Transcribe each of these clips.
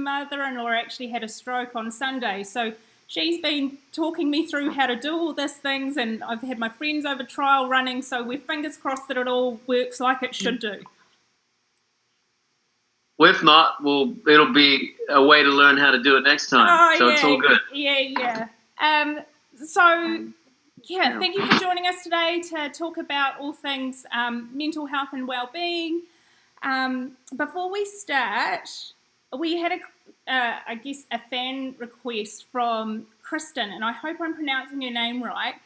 mother-in-law actually had a stroke on Sunday, so she's been talking me through how to do all these things, and I've had my friends over trial running, so we're fingers crossed that it all works like it should do. Well, if not, it'll be a way to learn how to do it next time. So it's all good. Yeah. Thank you for joining us today to talk about all things mental health and well-being. Before we start, we had a fan request from Kristen, and I hope I'm pronouncing her name right.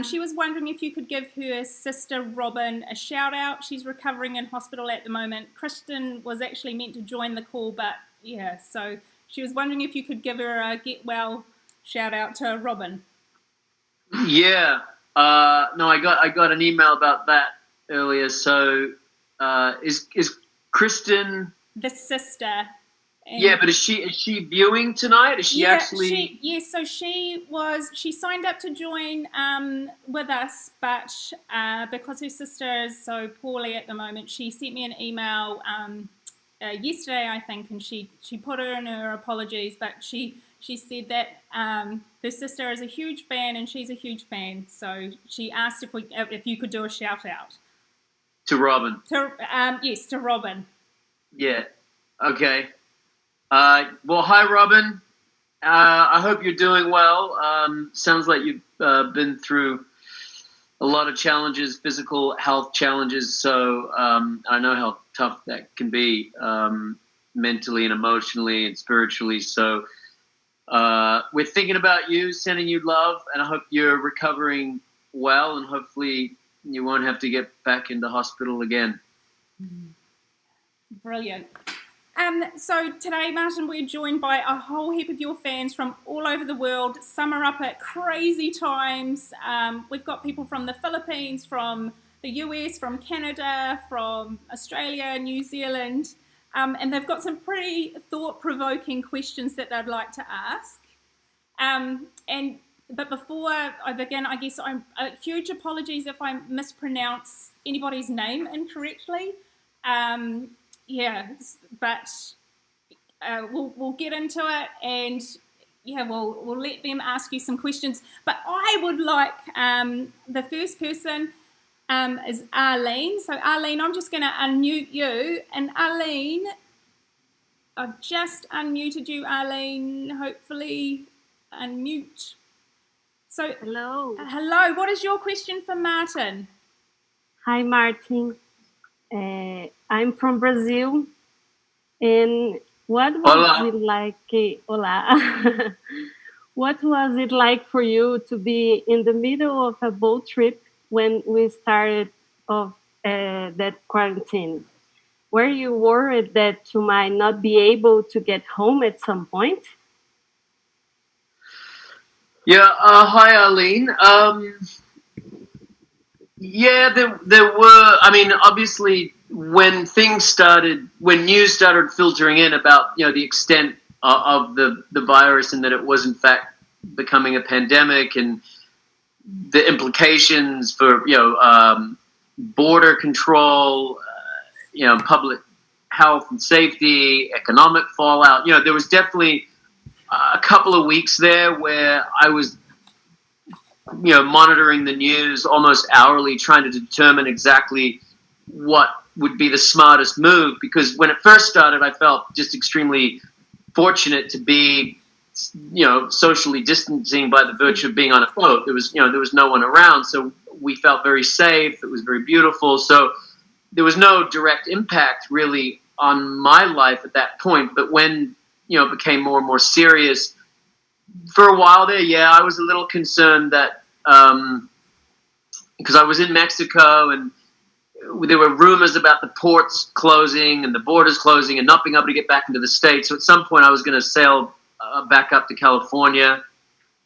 She was wondering if you could give her sister Robin a shout out. She's recovering in hospital at the moment. Kristen was actually meant to join the call, but yeah, so she was wondering if you could give her a get well shout out to Robin. Yeah. No, I got an email about that earlier. So is Kristen the sister? Yeah, but is she viewing tonight? Is she actually? So she signed up to join with us, but because her sister is so poorly at the moment, she sent me an email yesterday, I think, and she put in her apologies, but she said that her sister is a huge fan and she's a huge fan, so she asked if you could do a shout out to Robin. Yes, to Robin. Yeah. Okay. Well, hi, Robin. I hope you're doing well. Sounds like you've been through a lot of challenges, physical health challenges. So I know how tough that can be mentally and emotionally and spiritually. So we're thinking about you, sending you love, and I hope you're recovering well, and hopefully you won't have to get back into hospital again. Brilliant. So today, Martin, we're joined by a whole heap of your fans from all over the world. Some are up at crazy times. We've got people from the Philippines, from the US, from Canada, from Australia, New Zealand, and they've got some pretty thought-provoking questions that they'd like to ask. But before I begin, I guess huge apologies if I mispronounce anybody's name incorrectly. But we'll get into it, and we'll let them ask you some questions. But I would like the first person is Arlene. So Arlene, I'm just going to unmute you, and Arlene, I've just unmuted you, Arlene. Hopefully, unmute. So hello. What is your question for Martin? Hi, Martin. I'm from Brazil, and what was it like? Hola. What was it like for you to be in the middle of a boat trip when we started off that quarantine? Were you worried that you might not be able to get home at some point? Yeah. Hi, Arlene. Yeah, there were. I mean, obviously, when news started filtering in about the extent of the virus, and that it was in fact becoming a pandemic, and the implications for border control, public health and safety, economic fallout. There was definitely a couple of weeks there where I was monitoring the news almost hourly, trying to determine exactly what would be the smartest move. Because when it first started, I felt just extremely fortunate to be, socially distancing by the virtue of being on a boat. There was no one around, so we felt very safe. It was very beautiful. So there was no direct impact really on my life at that point. But when, it became more and more serious, for a while there, I was a little concerned that because I was in Mexico and there were rumors about the ports closing and the borders closing and not being able to get back into the States. So at some point I was going to sail back up to California.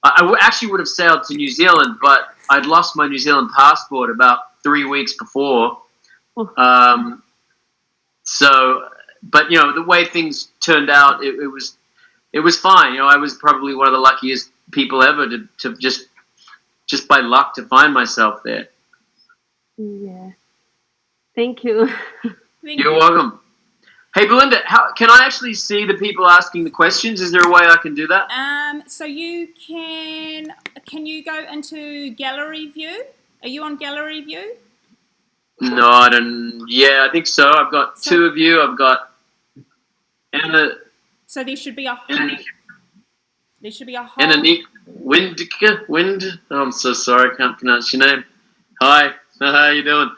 I actually would have sailed to New Zealand, but I'd lost my New Zealand passport about 3 weeks before. But the way things turned out, it was fine. I was probably one of the luckiest people ever to just by luck to find myself there. Yeah. Thank you. You're welcome. Hey, Belinda, how can I actually see the people asking the questions? Is there a way I can do that? So you can you go into gallery view? Are you on gallery view? No, I don't. Yeah, I think so. I've got two of you. I've got Anna. So there should be a whole. There should be a whole. Anna Wind. Oh, I'm so sorry. I can't pronounce your name. Hi. How you doing?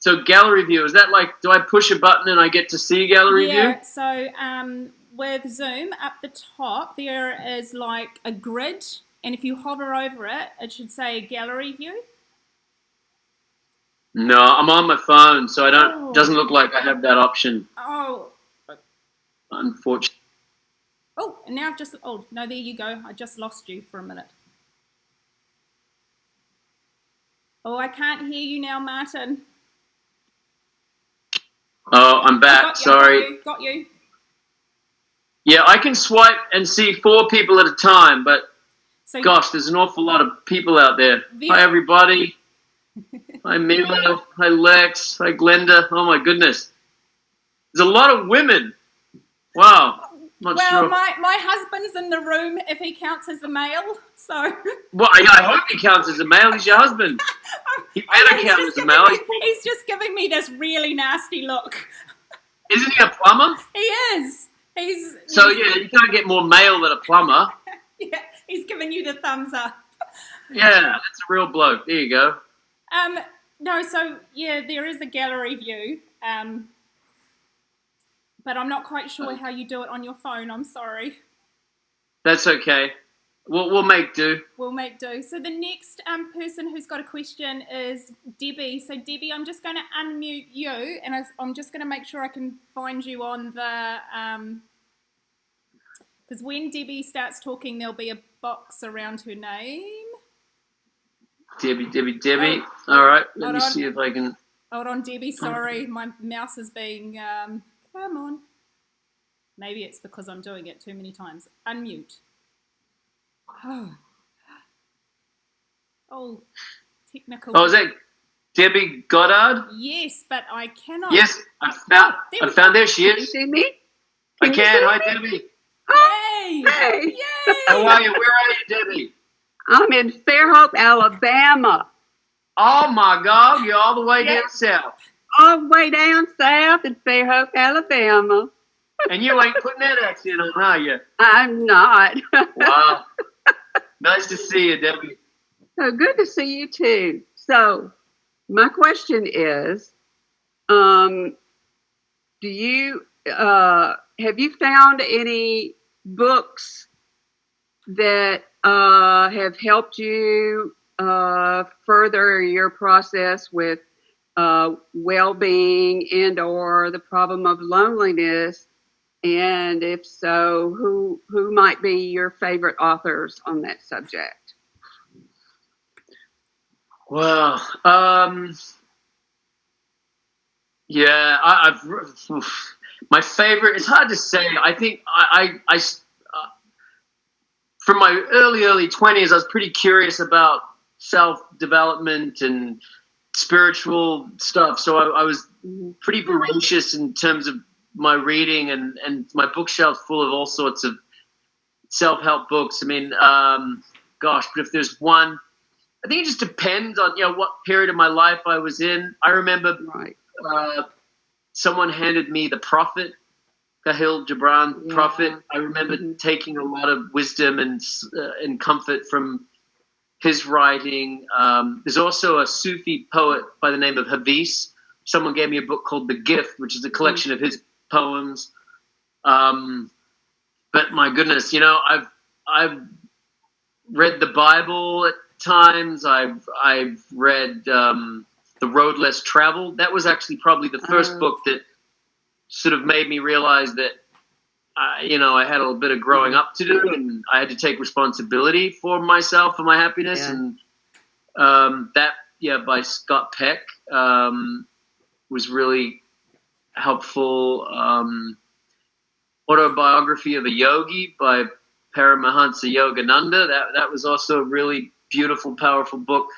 So gallery view, is that like, do I push a button and I get to see gallery view? Yeah, so with Zoom, up the top, there is like a grid, and if you hover over it, it should say gallery view. No, I'm on my phone, so I don't, doesn't look like I have that option. Oh. Unfortunately. Oh, and now I've just, oh, no, there you go. I just lost you for a minute. Oh, I can't hear you now, Martin. Oh, I'm back. Sorry. Got you. Yeah, I can swipe and see 4 people at a time, but gosh, there's an awful lot of people out there. Hi, everybody. Hi, Mila. Hi, Lex. Hi, Glenda. Oh, my goodness. There's a lot of women. Wow. Not sure. my husband's in the room if he counts as a male, so... Well, I hope he counts as a male. He's your husband. He better count as a male. He's just giving me this really nasty look. Isn't he a plumber? He is. So, yeah, you can't get more male than a plumber. Yeah, he's giving you the thumbs up. Yeah, that's a real bloke. There you go. No, so, yeah, there is a gallery view. But I'm not quite sure how you do it on your phone. I'm sorry. That's okay. We'll make do. We'll make do. So the next person who's got a question is Debbie. So Debbie, I'm just going to unmute you, and I'm just going to make sure I can find you on the... Because when Debbie starts talking, there'll be a box around her name. Debbie. All right. Let me see if I can... Hold on, Debbie. Sorry, my mouse is being... Come on. Maybe it's because I'm doing it too many times. Unmute. Oh, technical. Oh, is that Debbie Goddard? Yes, but I cannot. Yes, I found there she is. Can you see me? I can. Hi, Debbie. Yay! Hey. Yay! How are you? Where are you, Debbie? I'm in Fairhope, Alabama. Oh, my God. You're all the way down south. All the way down south in Fairhope, Alabama. And you ain't putting that accent on, are you? I'm not. Wow. Nice to see you, Debbie. So good to see you too. So my question is, have you found any books that have helped you further your process with well-being and or the problem of loneliness? And if so, who might be your favorite authors on that subject? Well, yeah, I've my favorite. It's hard to say. I think I from my early 20s, I was pretty curious about self-development and spiritual stuff. So I was pretty voracious in terms of my reading, and my bookshelf's full of all sorts of self-help books. I mean, gosh, but if there's one, I think it just depends on, what period of my life I was in. I remember someone handed me The Prophet, Khalil Gibran, Prophet. I remember taking a lot of wisdom and comfort from his writing. There's also a Sufi poet by the name of Hafiz. Someone gave me a book called The Gift, which is a collection of his poems. But my goodness, I've read the Bible at times. I've read The Road Less Traveled. That was actually probably the first book that sort of made me realize that I had a little bit of growing up to do, and I had to take responsibility for myself and my happiness. And that by Scott Peck was really helpful. Autobiography of a Yogi by Paramahansa Yogananda. That was also a really beautiful, powerful book.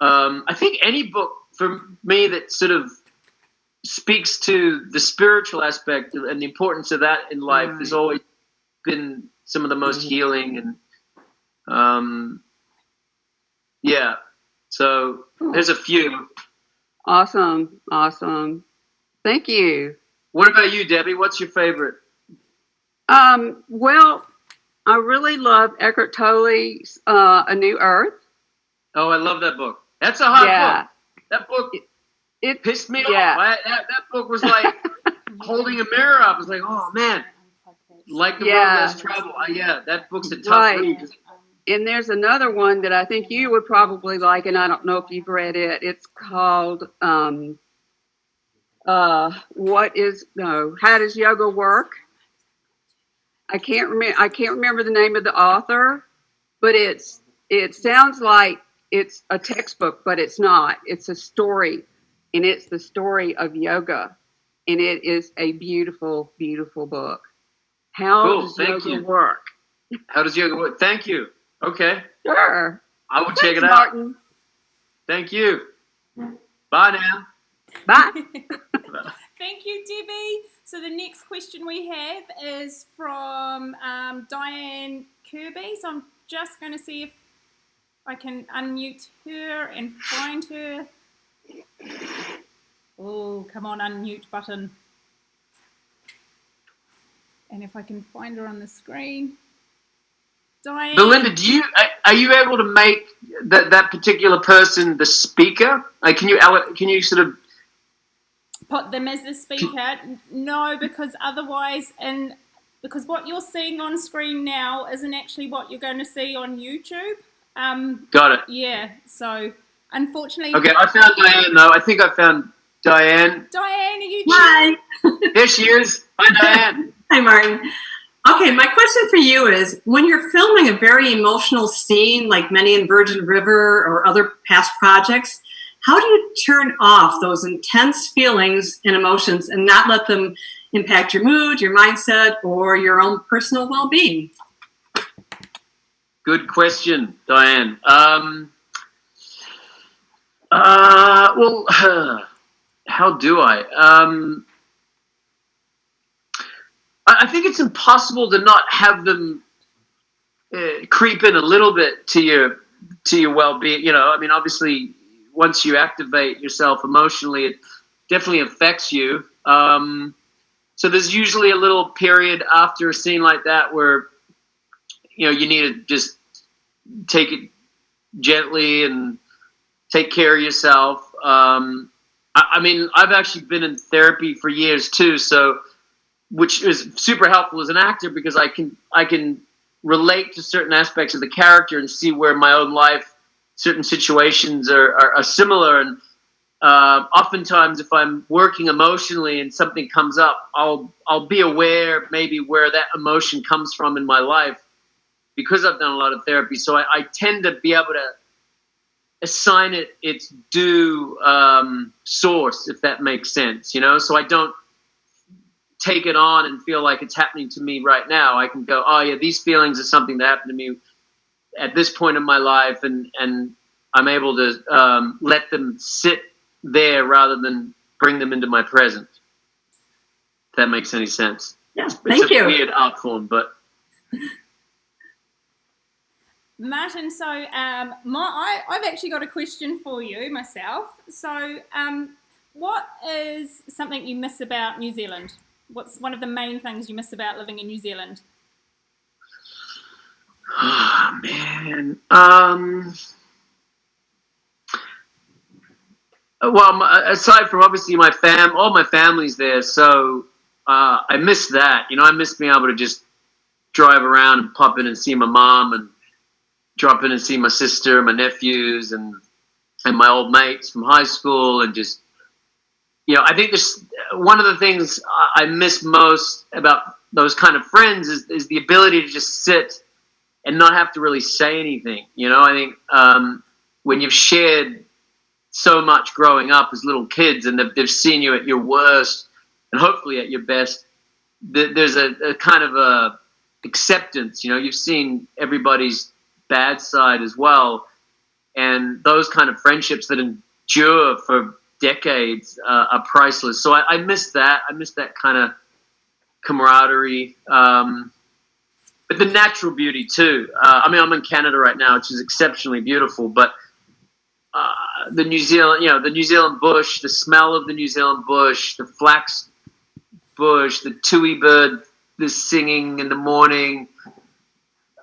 I think any book for me that sort of speaks to the spiritual aspect and the importance of that in life has always been some of the most healing. And so there's a few. Awesome. Thank you. What about you, Debbie? What's your favorite? Well, I really love Eckhart Tolle's A New Earth. Oh, I love that book. That's a hot book. That book it pissed me off. That book was like holding a mirror up. I was like, oh man, like the road less travel. That book's a tough read. And there's another one that I think you would probably like, and I don't know if you've read it. It's called How Does Yoga Work? I can't remember the name of the author, but it sounds like it's a textbook, but it's not. It's a story, and it's the story of yoga, and it is a beautiful, beautiful book. How does yoga work? How does yoga work? Thank you. Okay. Sure. I will check it out. Martin. Thank you. Bye now. Bye. Thank you, Debbie. So the next question we have is from Diane Kirby. So I'm just going to see if I can unmute her and find her. Oh, come on, unmute button. And if I can find her on the screen. Diane. Belinda, are you able to make that particular person the speaker? Can you sort of put them as the speaker? No, because otherwise, because what you're seeing on screen now isn't actually what you're going to see on YouTube. Got it. Yeah. So unfortunately. Okay, I found Diane though. I think I found Diane. Diane, are you? Hi. There she is. Hi, Diane. Hi, Martin. Okay, my question for you is, when you're filming a very emotional scene, like many in Virgin River or other past projects, how do you turn off those intense feelings and emotions and not let them impact your mood, your mindset, or your own personal well-being? Good question, Diane. How do I? I think it's impossible to not have them creep in a little bit to your well-being. You know, I mean, obviously, once you activate yourself emotionally, it definitely affects you. So there's usually a little period after a scene like that where, you know, you need to just take it gently and take care of yourself. I mean, I've actually been in therapy for years too, so which is super helpful as an actor because I can relate to certain aspects of the character and see where my own life, certain situations are similar. And oftentimes, if I'm working emotionally and something comes up, I'll be aware maybe where that emotion comes from in my life because I've done a lot of therapy. So I tend to be able to assign it its due source, if that makes sense, you know. So I don't take it on and feel like it's happening to me right now. I can go, oh yeah, these feelings are something that happened to me at this point in my life, and I'm able to let them sit there rather than bring them into my present. If that makes any sense. Yeah, it's thank you. It's a weird art form, but. Martin, so I've actually got a question for you myself. So what is something you miss about New Zealand? What's one of the main things you miss about living in New Zealand? Oh, man. Well, aside from obviously all my family's there, so I miss that. You know, I miss being able to just drive around and pop in and see my mom and drop in and see my sister, my nephews, and my old mates from high school, and just, you know, I think this one of the things I miss most about those kind of friends is the ability to just sit and not have to really say anything. You know, I think when you've shared so much growing up as little kids and they've seen you at your worst and hopefully at your best, there's a kind of a acceptance. You know, you've seen everybody's bad side as well, and those kind of friendships that endure for decades are priceless. So I miss that. I miss that kind of camaraderie. But the natural beauty too. I mean, I'm in Canada right now, which is exceptionally beautiful, but the New Zealand bush, the smell of the New Zealand bush, the flax bush, the tui bird, the singing in the morning,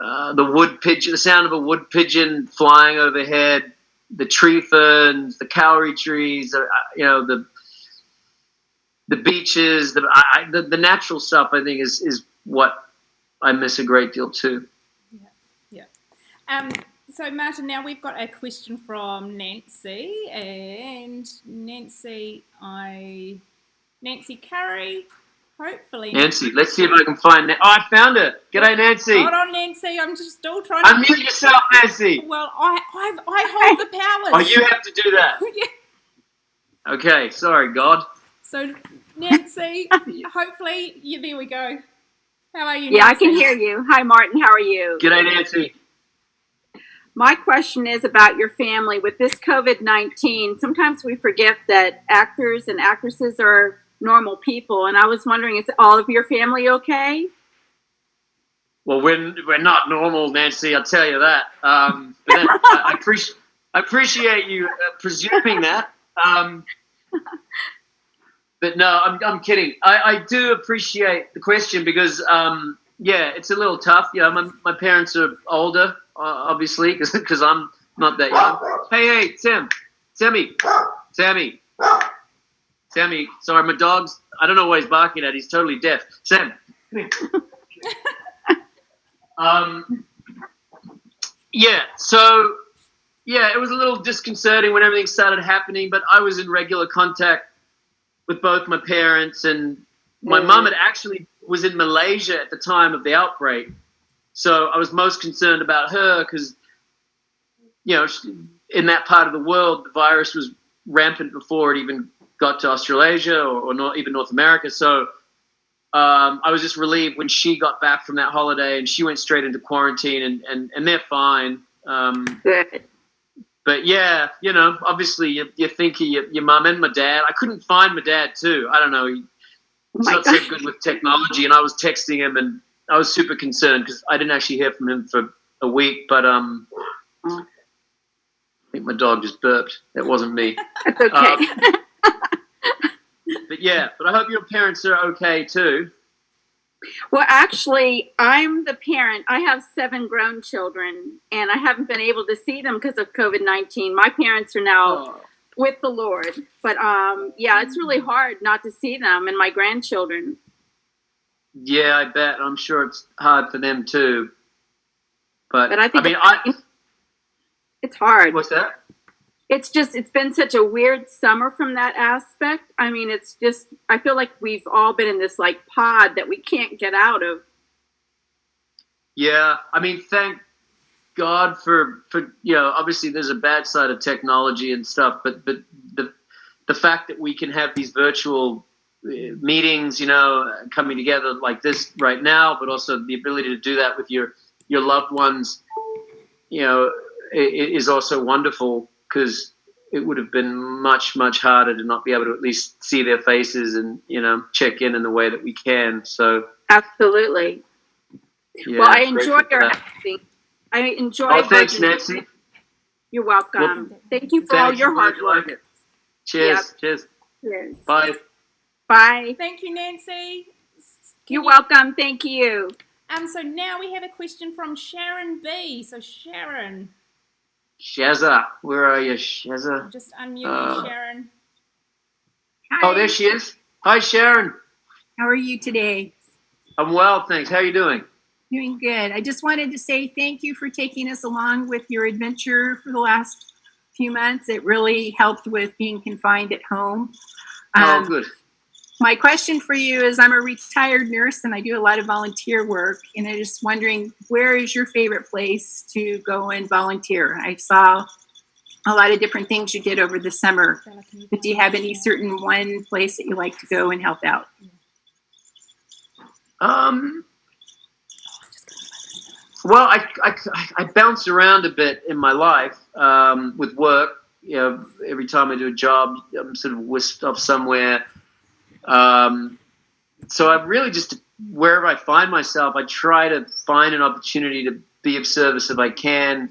the wood pigeon, the sound of a wood pigeon flying overhead, the tree ferns, the kauri trees, the beaches, the natural stuff. I think is what I miss a great deal too. Yeah. So Martin, now we've got a question from Nancy, and Nancy Curry. Hopefully, Nancy. Let's see if I can find. I found it. G'day, Nancy. Hold on, Nancy. I'm just still trying to unmute yourself, Nancy. Well, I hold the powers. Oh, you have to do that. Yeah. Okay. Sorry, God. So, Nancy, hopefully, there we go. How are you, Yeah, Nancy? I can hear you. Hi, Martin. How are you? G'day, Nancy. My question is about your family. With this COVID-19, sometimes we forget that actors and actresses are normal people, and I was wondering, is all of your family okay? Well, we're not normal, Nancy. I'll tell you that. But then, I appreciate you presuming that. But no, I'm kidding. I do appreciate the question because it's a little tough. My parents are older, obviously, because I'm not that young. Hey, Sammy, sorry, my dog's, I don't know what he's barking at. He's totally deaf. Sam, come here. It was a little disconcerting when everything started happening, but I was in regular contact with both my parents, and my mum had actually was in Malaysia at the time of the outbreak. So I was most concerned about her because, in that part of the world, the virus was rampant before it even got to Australasia or not even North America. So I was just relieved when she got back from that holiday and she went straight into quarantine and they're fine. Good. But yeah, obviously you think of your mum and my dad. I couldn't find my dad too. I don't know. He's not so good with technology, and I was texting him and I was super concerned because I didn't actually hear from him for a week. But I think my dog just burped. That wasn't me. That's okay. But I hope your parents are okay too. Well, actually, I'm the parent. I have 7 grown children, and I haven't been able to see them because of COVID-19. My parents are now with the Lord. But, it's really hard not to see them and my grandchildren. Yeah, I bet. I'm sure it's hard for them too. But I think it's hard. What's that? It's been such a weird summer from that aspect. I mean, I feel like we've all been in this like pod that we can't get out of. Yeah. I mean, thank God for obviously there's a bad side of technology and stuff, but the fact that we can have these virtual meetings, coming together like this right now, but also the ability to do that with your loved ones, is also wonderful. Because it would have been much, much harder to not be able to at least see their faces and, check in the way that we can. So absolutely. Yeah, well, I enjoy your acting. I enjoy. Oh, thanks, Nancy. You're welcome. Well, thank you for all your hard work. Like cheers. Yep. Cheers. Cheers. Bye. Bye. Thank you, Nancy. You're welcome. Thank you. So now we have a question from Sharon B. So Sharon. Shazza, where are you, Shazza? Just unmute Sharon. Hi. Oh, there she is. Hi, Sharon. How are you today? I'm well, thanks. How are you doing? Doing good. I just wanted to say thank you for taking us along with your adventure for the last few months. It really helped with being confined at home. Good. My question for you is, I'm a retired nurse and I do a lot of volunteer work, and I'm just wondering, where is your favorite place to go and volunteer? I saw a lot of different things you did over the summer, but do you have any certain one place that you like to go and help out? Well, I bounce around a bit in my life with work. every time I do a job, I'm sort of whisked off somewhere. So I'm really just, wherever I find myself, I try to find an opportunity to be of service if I can.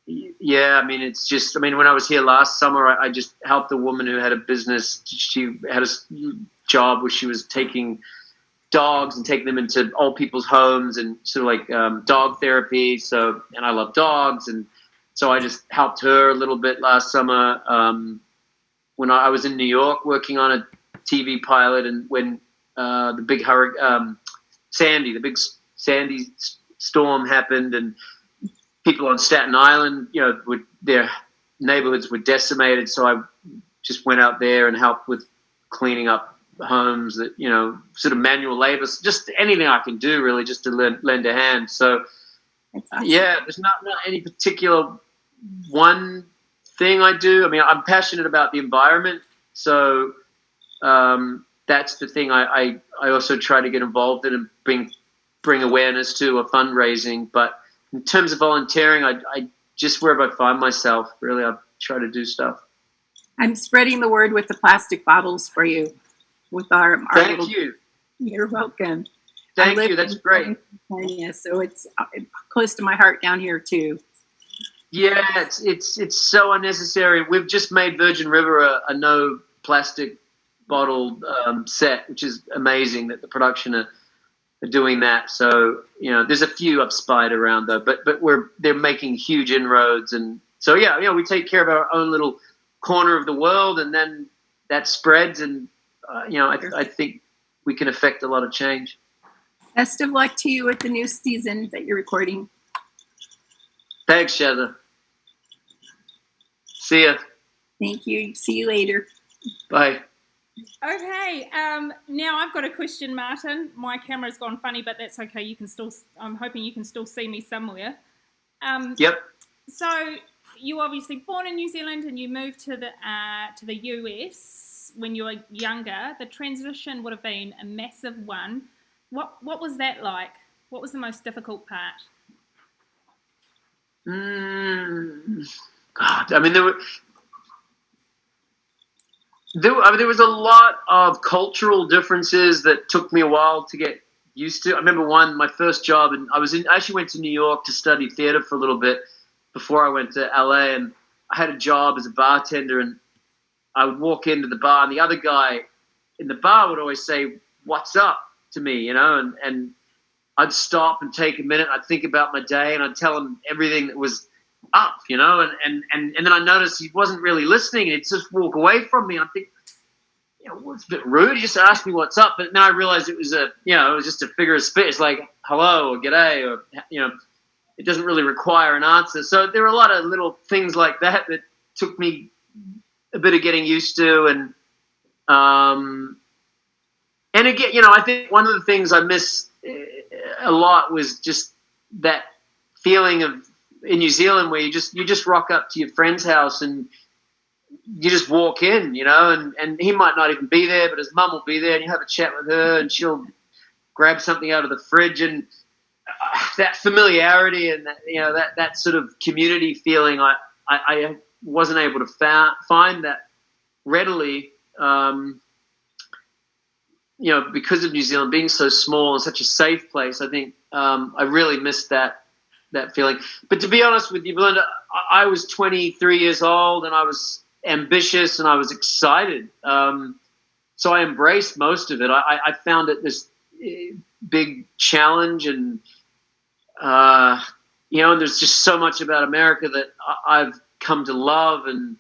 Yeah, I mean, it's just, I mean, when I was here last summer, I just helped a woman who had a business. She had a job where she was taking dogs and taking them into old people's homes and sort of like dog therapy. So, and I love dogs. And so I just helped her a little bit last summer. When I was in New York working on a TV pilot, and when the big Sandy, the big Sandy storm happened, and people on Staten Island, their neighborhoods were decimated. So I just went out there and helped with cleaning up homes, that, sort of manual labor, just anything I can do really, just to lend a hand. So yeah, there's not any particular one thing I do. I mean, I'm passionate about the environment. So that's the thing I also try to get involved in and bring awareness to, or fundraising. But in terms of volunteering, I just, wherever I find myself, really, I try to do stuff. I'm spreading the word with the plastic bottles for you. With our Thank you. You're welcome. Thank you. That's great. So it's close to my heart down here too. Yeah, it's so unnecessary. We've just made Virgin River a no plastic bottle set, which is amazing that the production are doing that. So there's a few up spied around though, but they're making huge inroads, and so we take care of our own little corner of the world, and then that spreads, and I think we can affect a lot of change. Best of luck to you with the new season that you're recording. Thanks, Heather. See ya. Thank you. See you later. Bye. Okay, now I've got a question, Martin. My camera's gone funny, but that's okay. I'm hoping you can still see me somewhere. Yep. So you were obviously born in New Zealand and you moved to the US when you were younger. The transition would have been a massive one. What was that like? What was the most difficult part? God, I mean, there was a lot of cultural differences that took me a while to get used to. I remember my first job, and I actually went to New York to study theater for a little bit before I went to LA, and I had a job as a bartender, and I would walk into the bar, and the other guy in the bar would always say, "What's up?" to me, and I'd stop and take a minute. I'd think about my day, and I'd tell him everything that was up, and then I noticed he wasn't really listening, and he'd just walk away from me. And I think, well, it's a bit rude. He just asked me what's up, but then I realized it was just a figure of speech. It's like hello or g'day, or it doesn't really require an answer. So there were a lot of little things like that took me a bit of getting used to, and again, I think one of the things I miss a lot was just that feeling of in New Zealand where you just rock up to your friend's house and you just walk in, and he might not even be there, but his mum will be there, and you have a chat with her, and she'll grab something out of the fridge, and that familiarity and that sort of community feeling, I wasn't able to find that readily, because of New Zealand being so small and such a safe place. I think I really missed that feeling. But to be honest with you, Belinda, I was 23 years old, and I was ambitious, and I was excited. So I embraced most of it. I found it this big challenge, and and there's just so much about America that I've come to love, and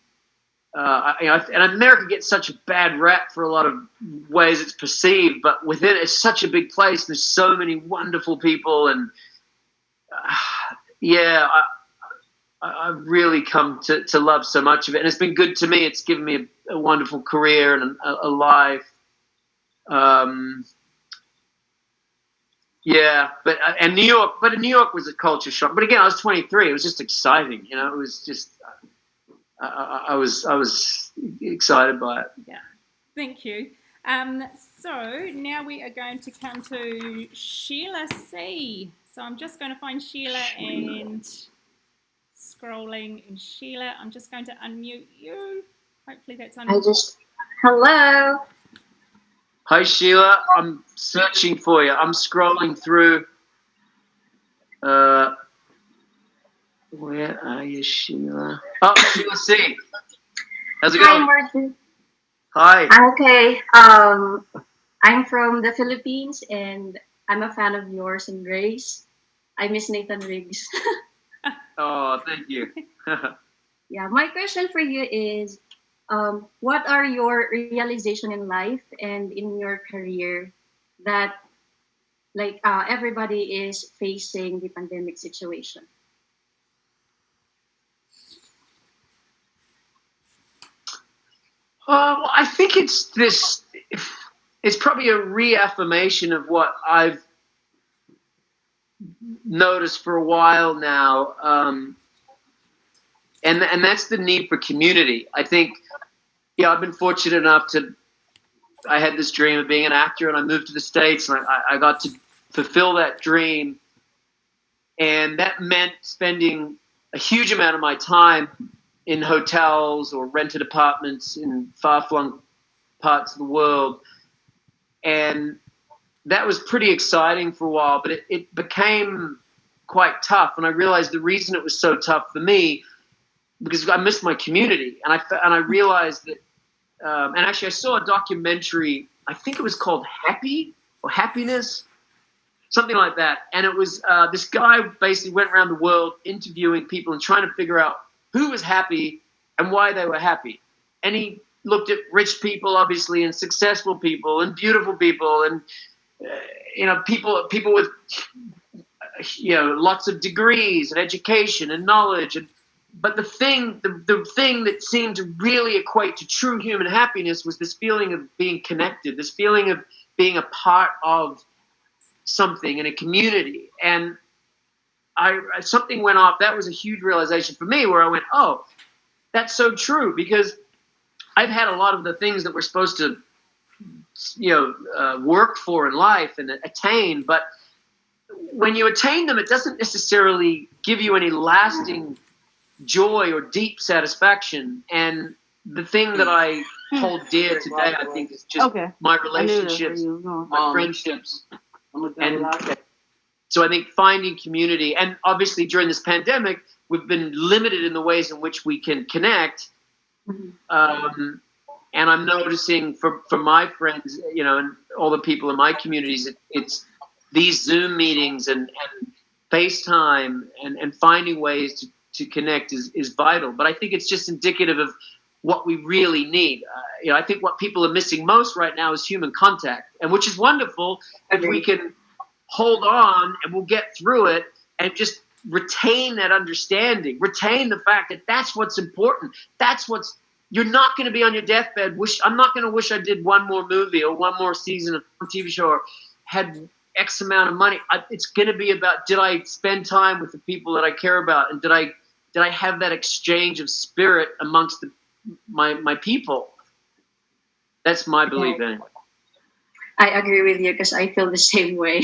America gets such a bad rap for a lot of ways it's perceived, but within it's such a big place. There's so many wonderful people, and I've really come to love so much of it, and it's been good to me. It's given me a wonderful career and a life. New York was a culture shock. But again, I was 23. It was just exciting. It was just I was excited by it. Yeah, thank you. So now we are going to come to Sheila C. So I'm just going to find Sheila and scrolling. And Sheila, I'm just going to unmute you. Hopefully that's Hello. Hi, Sheila. I'm searching for you. I'm scrolling through. Where are you, Sheila? Oh, Sheila C. How's it Hi, going? Martin. Hi. Okay. I'm from the Philippines, and I'm a fan of yours and Grace. I miss Nathan Riggs. Oh, thank you. Yeah, my question for you is, what are your realization in life and in your career that, like, everybody is facing the pandemic situation? Well, I think it's probably a reaffirmation of what I've noticed for a while now. And that's the need for community. I think, I've been fortunate enough I had this dream of being an actor, and I moved to the States, and I got to fulfill that dream. And that meant spending a huge amount of my time in hotels or rented apartments in far-flung parts of the world. And that was pretty exciting for a while, but it became quite tough. And I realized the reason it was so tough for me, because I missed my community. And I realized that, and actually I saw a documentary, I think it was called Happy or Happiness, something like that. And it was this guy basically went around the world interviewing people and trying to figure out who was happy and why they were happy. And he looked at rich people, obviously, and successful people and beautiful people and, people with, lots of degrees and education and knowledge. But the thing that seemed to really equate to true human happiness was this feeling of being connected, this feeling of being a part of something in a community. And something went off. That was a huge realization for me, where I went, oh, that's so true, because I've had a lot of the things that we're supposed to, work for in life and attain, but when you attain them, it doesn't necessarily give you any lasting joy or deep satisfaction. And the thing that I hold dear today, I think, is just my relationships, my friendships, and so I think finding community, and obviously during this pandemic, we've been limited in the ways in which we can connect. And I'm noticing for my friends, and all the people in my communities, it's these Zoom meetings and FaceTime and finding ways to connect is vital. But I think it's just indicative of what we really need. I think what people are missing most right now is human contact, and which is wonderful if we can hold on and we'll get through it and just retain that understanding, retain the fact that that's what's important. You're not going to be on your deathbed. I'm not going to wish I did one more movie or one more season of a TV show or had X amount of money. It's going to be about, did I spend time with the people that I care about, and did I have that exchange of spirit amongst my people? That's my belief anyway. I agree with you, because I feel the same way.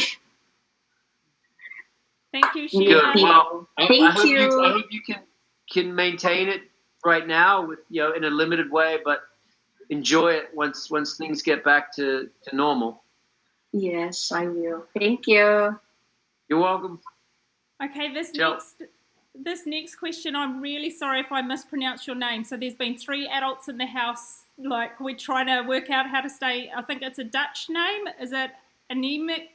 Thank you, Sheila. Well, I hope you. you can maintain it right now with in a limited way, but enjoy it once things get back to normal. Yes, I will. Thank you. You're welcome. Okay, this next question, I'm really sorry if I mispronounce your name. So there's been 3 adults in the house, like we're trying to work out how to say, I think it's a Dutch name. Is it anemica?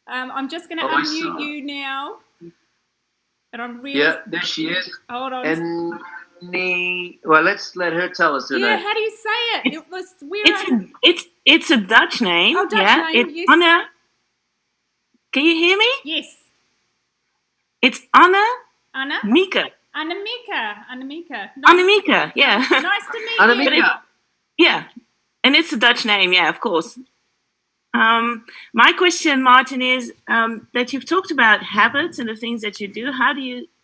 I'm just going to unmute you now. And I'm really... Yeah, there she is. Hold on. Well, let's let her tell us her name. How do you say it? It was weird. It's a Dutch name. Oh, Dutch name, yes. Anna. Can you hear me? Yes. It's Anna. Anna? Mika. Annemika. Annemika, yeah. Nice to meet Annemika. you. Yeah, and it's a Dutch name, yeah, of course. My question, Martin, is that you've talked about habits and the things that you do.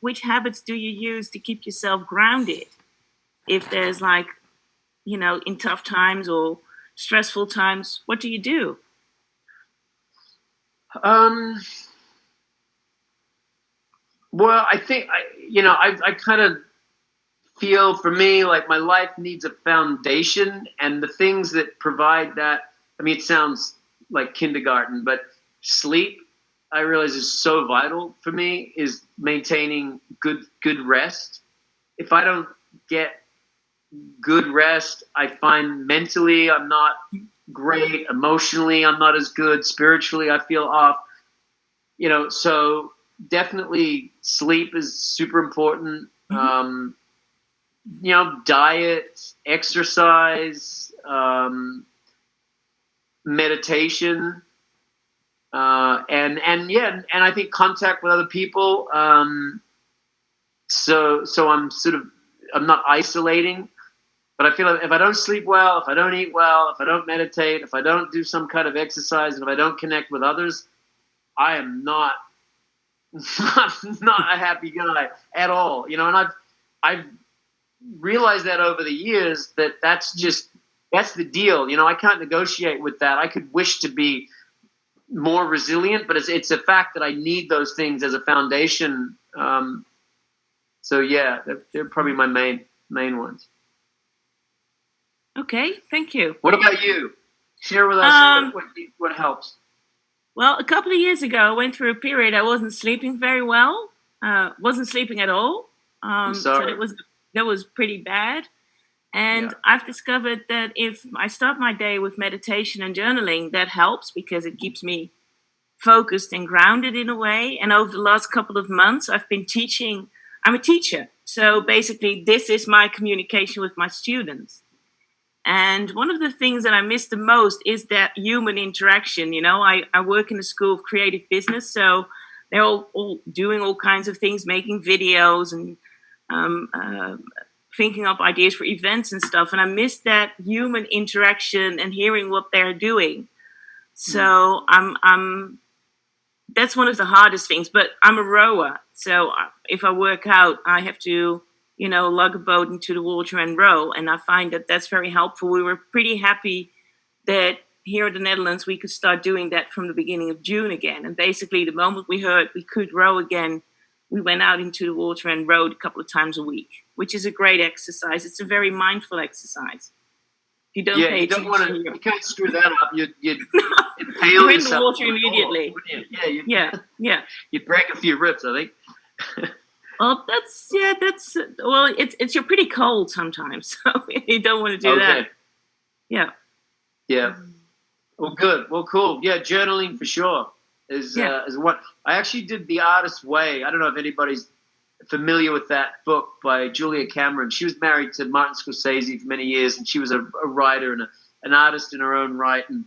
Which habits do you use to keep yourself grounded? If there's in tough times or stressful times, what do you do? Well, I think I kind of feel, for me, like my life needs a foundation, and the things that provide that. I mean, it sounds like kindergarten, but sleep, I realize, is so vital for me. Is maintaining good rest. If I don't get good rest, I find mentally I'm not great. Emotionally, I'm not as good. Spiritually, I feel off. So definitely sleep is super important. Diet, exercise, meditation, and I think contact with other people. So I'm not isolating, but I feel like if I don't sleep well, if I don't eat well, if I don't meditate, if I don't do some kind of exercise, and if I don't connect with others, I am not a happy guy at all. And I've realized that over the years that's the deal. I can't negotiate with that. I could wish to be more resilient, but it's a fact that I need those things as a foundation. So yeah, they're probably my main ones. Okay, thank you. What about you? Share with us what helps. Well, a couple of years ago, I went through a period I wasn't sleeping very well. Wasn't sleeping at all. I'm sorry. So that was pretty bad. And I've discovered that if I start my day with meditation and journaling, that helps because it keeps me focused and grounded in a way. And over the last couple of months, I've been teaching. I'm a teacher. So basically, this is my communication with my students. And one of the things that I miss the most is that human interaction. I work in a school of creative business, so they're all doing all kinds of things, making videos and thinking up ideas for events and stuff. And I miss that human interaction and hearing what they're doing. So that's one of the hardest things. But I'm a rower, so if I work out, I have to lug a boat into the water and row. And I find that that's very helpful. We were pretty happy that here in the Netherlands, we could start doing that from the beginning of June again. And basically, the moment we heard we could row again, we went out into the water and rowed a couple of times a week, which is a great exercise. It's a very mindful exercise. If you don't pay attention, you can't screw that up. You'd impale you're in yourself the water immediately. Yeah. You'd break a few ribs, I think. Well, you're pretty cold sometimes, so you don't want to do that. Yeah. Well, good. Well, cool. Yeah, journaling for sure is what I actually did. The Artist's Way. I don't know if anybody's familiar with that book by Julia Cameron. She was married to Martin Scorsese for many years, and she was a writer and an artist in her own right, and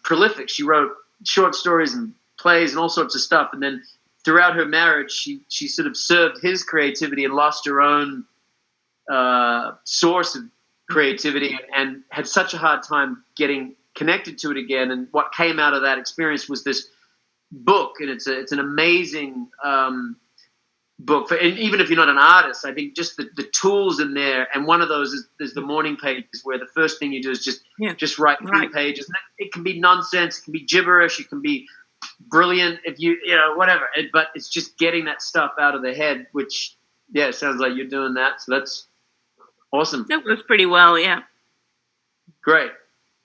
prolific. She wrote short stories and plays and all sorts of stuff, and then throughout her marriage, she sort of served his creativity and lost her own source of creativity and had such a hard time getting connected to it again. And what came out of that experience was this book, and it's an amazing book. And even if you're not an artist, I think just the tools in there. And one of those is the morning pages, where the first thing you do is just write 3 pages. And it can be nonsense, it can be gibberish, it can be brilliant if you whatever, but it's just getting that stuff out of the head, which it sounds like you're doing that, so that's awesome. That works pretty well. Great.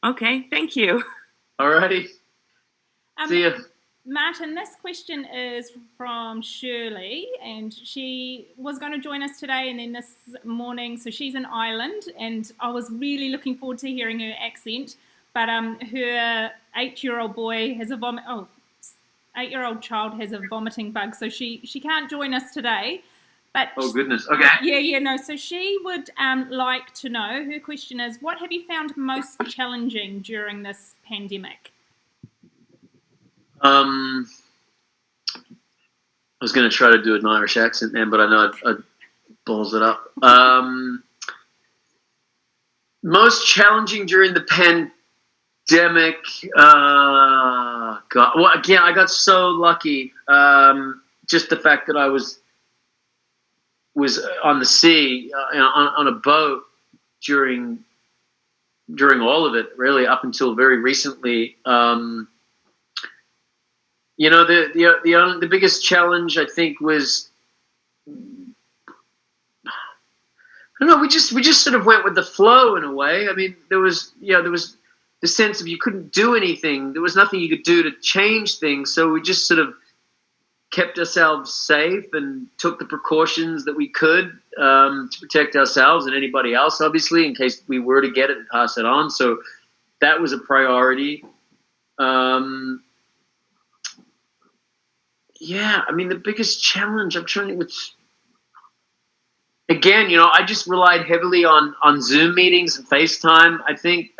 Okay, thank you. Alrighty. See ya. Martin, this question is from Shirley, and she was going to join us today and then this morning, so she's in Ireland, and I was really looking forward to hearing her accent, but her 8-year-old boy has a 8-year-old child has a vomiting bug, so she can't join us today. But oh goodness, okay. So she would like to know. Her question is, what have you found most challenging during this pandemic? I was going to try to do an Irish accent, man, but I know I'd balls it up. Most challenging during the pandemic. God. Well, again, I got so lucky. Just the fact that I was on the sea, on a boat during all of it, really, up until very recently. You know, the biggest challenge I think was, I don't know, we just sort of went with the flow in a way. I mean, there was the sense of you couldn't do anything. There was nothing you could do to change things. So we just sort of kept ourselves safe and took the precautions that we could to protect ourselves and anybody else, obviously, in case we were to get it and pass it on. So that was a priority. Yeah, I mean, the biggest challenge, I'm trying to think, again, I just relied heavily on Zoom meetings and FaceTime, I think,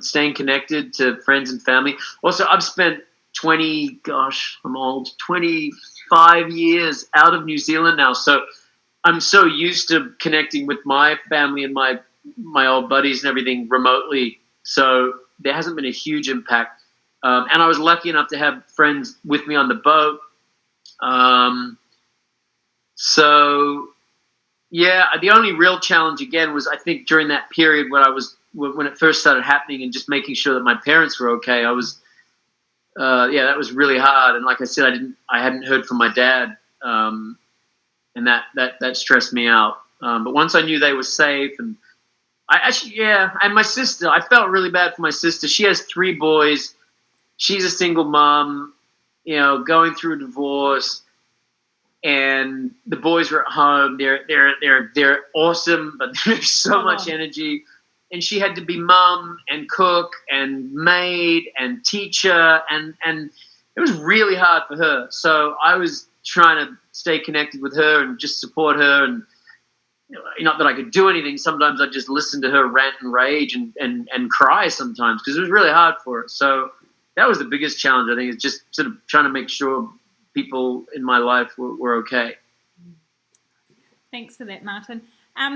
staying connected to friends and family. Also, I've spent 25 years out of New Zealand now, so I'm so used to connecting with my family and my old buddies and everything remotely, so there hasn't been a huge impact. And I was lucky enough to have friends with me on the boat. So yeah, the only real challenge again was, I think, during that period when it first started happening and just making sure that my parents were okay. I was, that was really hard. And like I said, I hadn't heard from my dad, and that stressed me out. But once I knew they were safe, and and my sister, I felt really bad for my sister. She has 3 boys. She's a single mom, going through a divorce, and the boys were at home. They're awesome, but there's so much energy, and she had to be mom and cook and maid and teacher, and it was really hard for her. So I was trying to stay connected with her and just support her, and not that I could do anything. Sometimes I just listen to her rant and rage and cry sometimes, because it was really hard for her. So that was the biggest challenge, I think, is just sort of trying to make sure people in my life were okay. Thanks for that, Martin.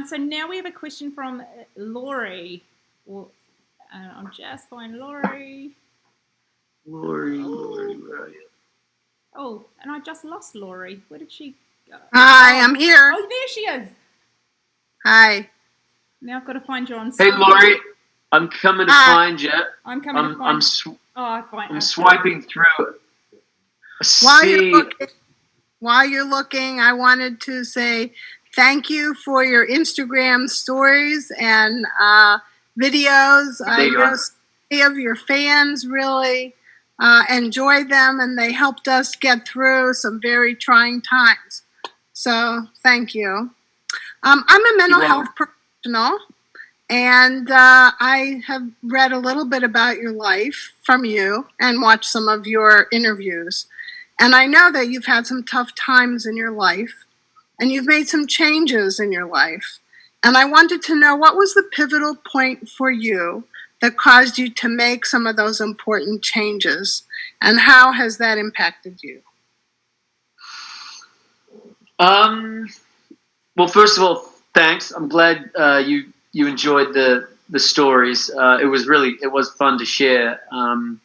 So now we have a question from Laurie. Well, I'll just find Laurie. Laurie, where are you? Oh, and I just lost Laurie. Where did she go? Hi, I'm here. Oh, there she is. Hi. Now I've got to find you on. Hey, Laurie, I'm coming to find you. I'm coming to find you. I'm swiping through it. While you're looking, I wanted to say thank you for your Instagram stories and videos. I know many of your fans really enjoyed them, and they helped us get through some very trying times. So thank you. I'm a mental health professional, and I have read a little bit about your life from you and watched some of your interviews. And I know that you've had some tough times in your life, and you've made some changes in your life. And I wanted to know, what was the pivotal point for you that caused you to make some of those important changes, and how has that impacted you? Well, first of all, thanks. I'm glad you enjoyed the stories. It was fun to share. And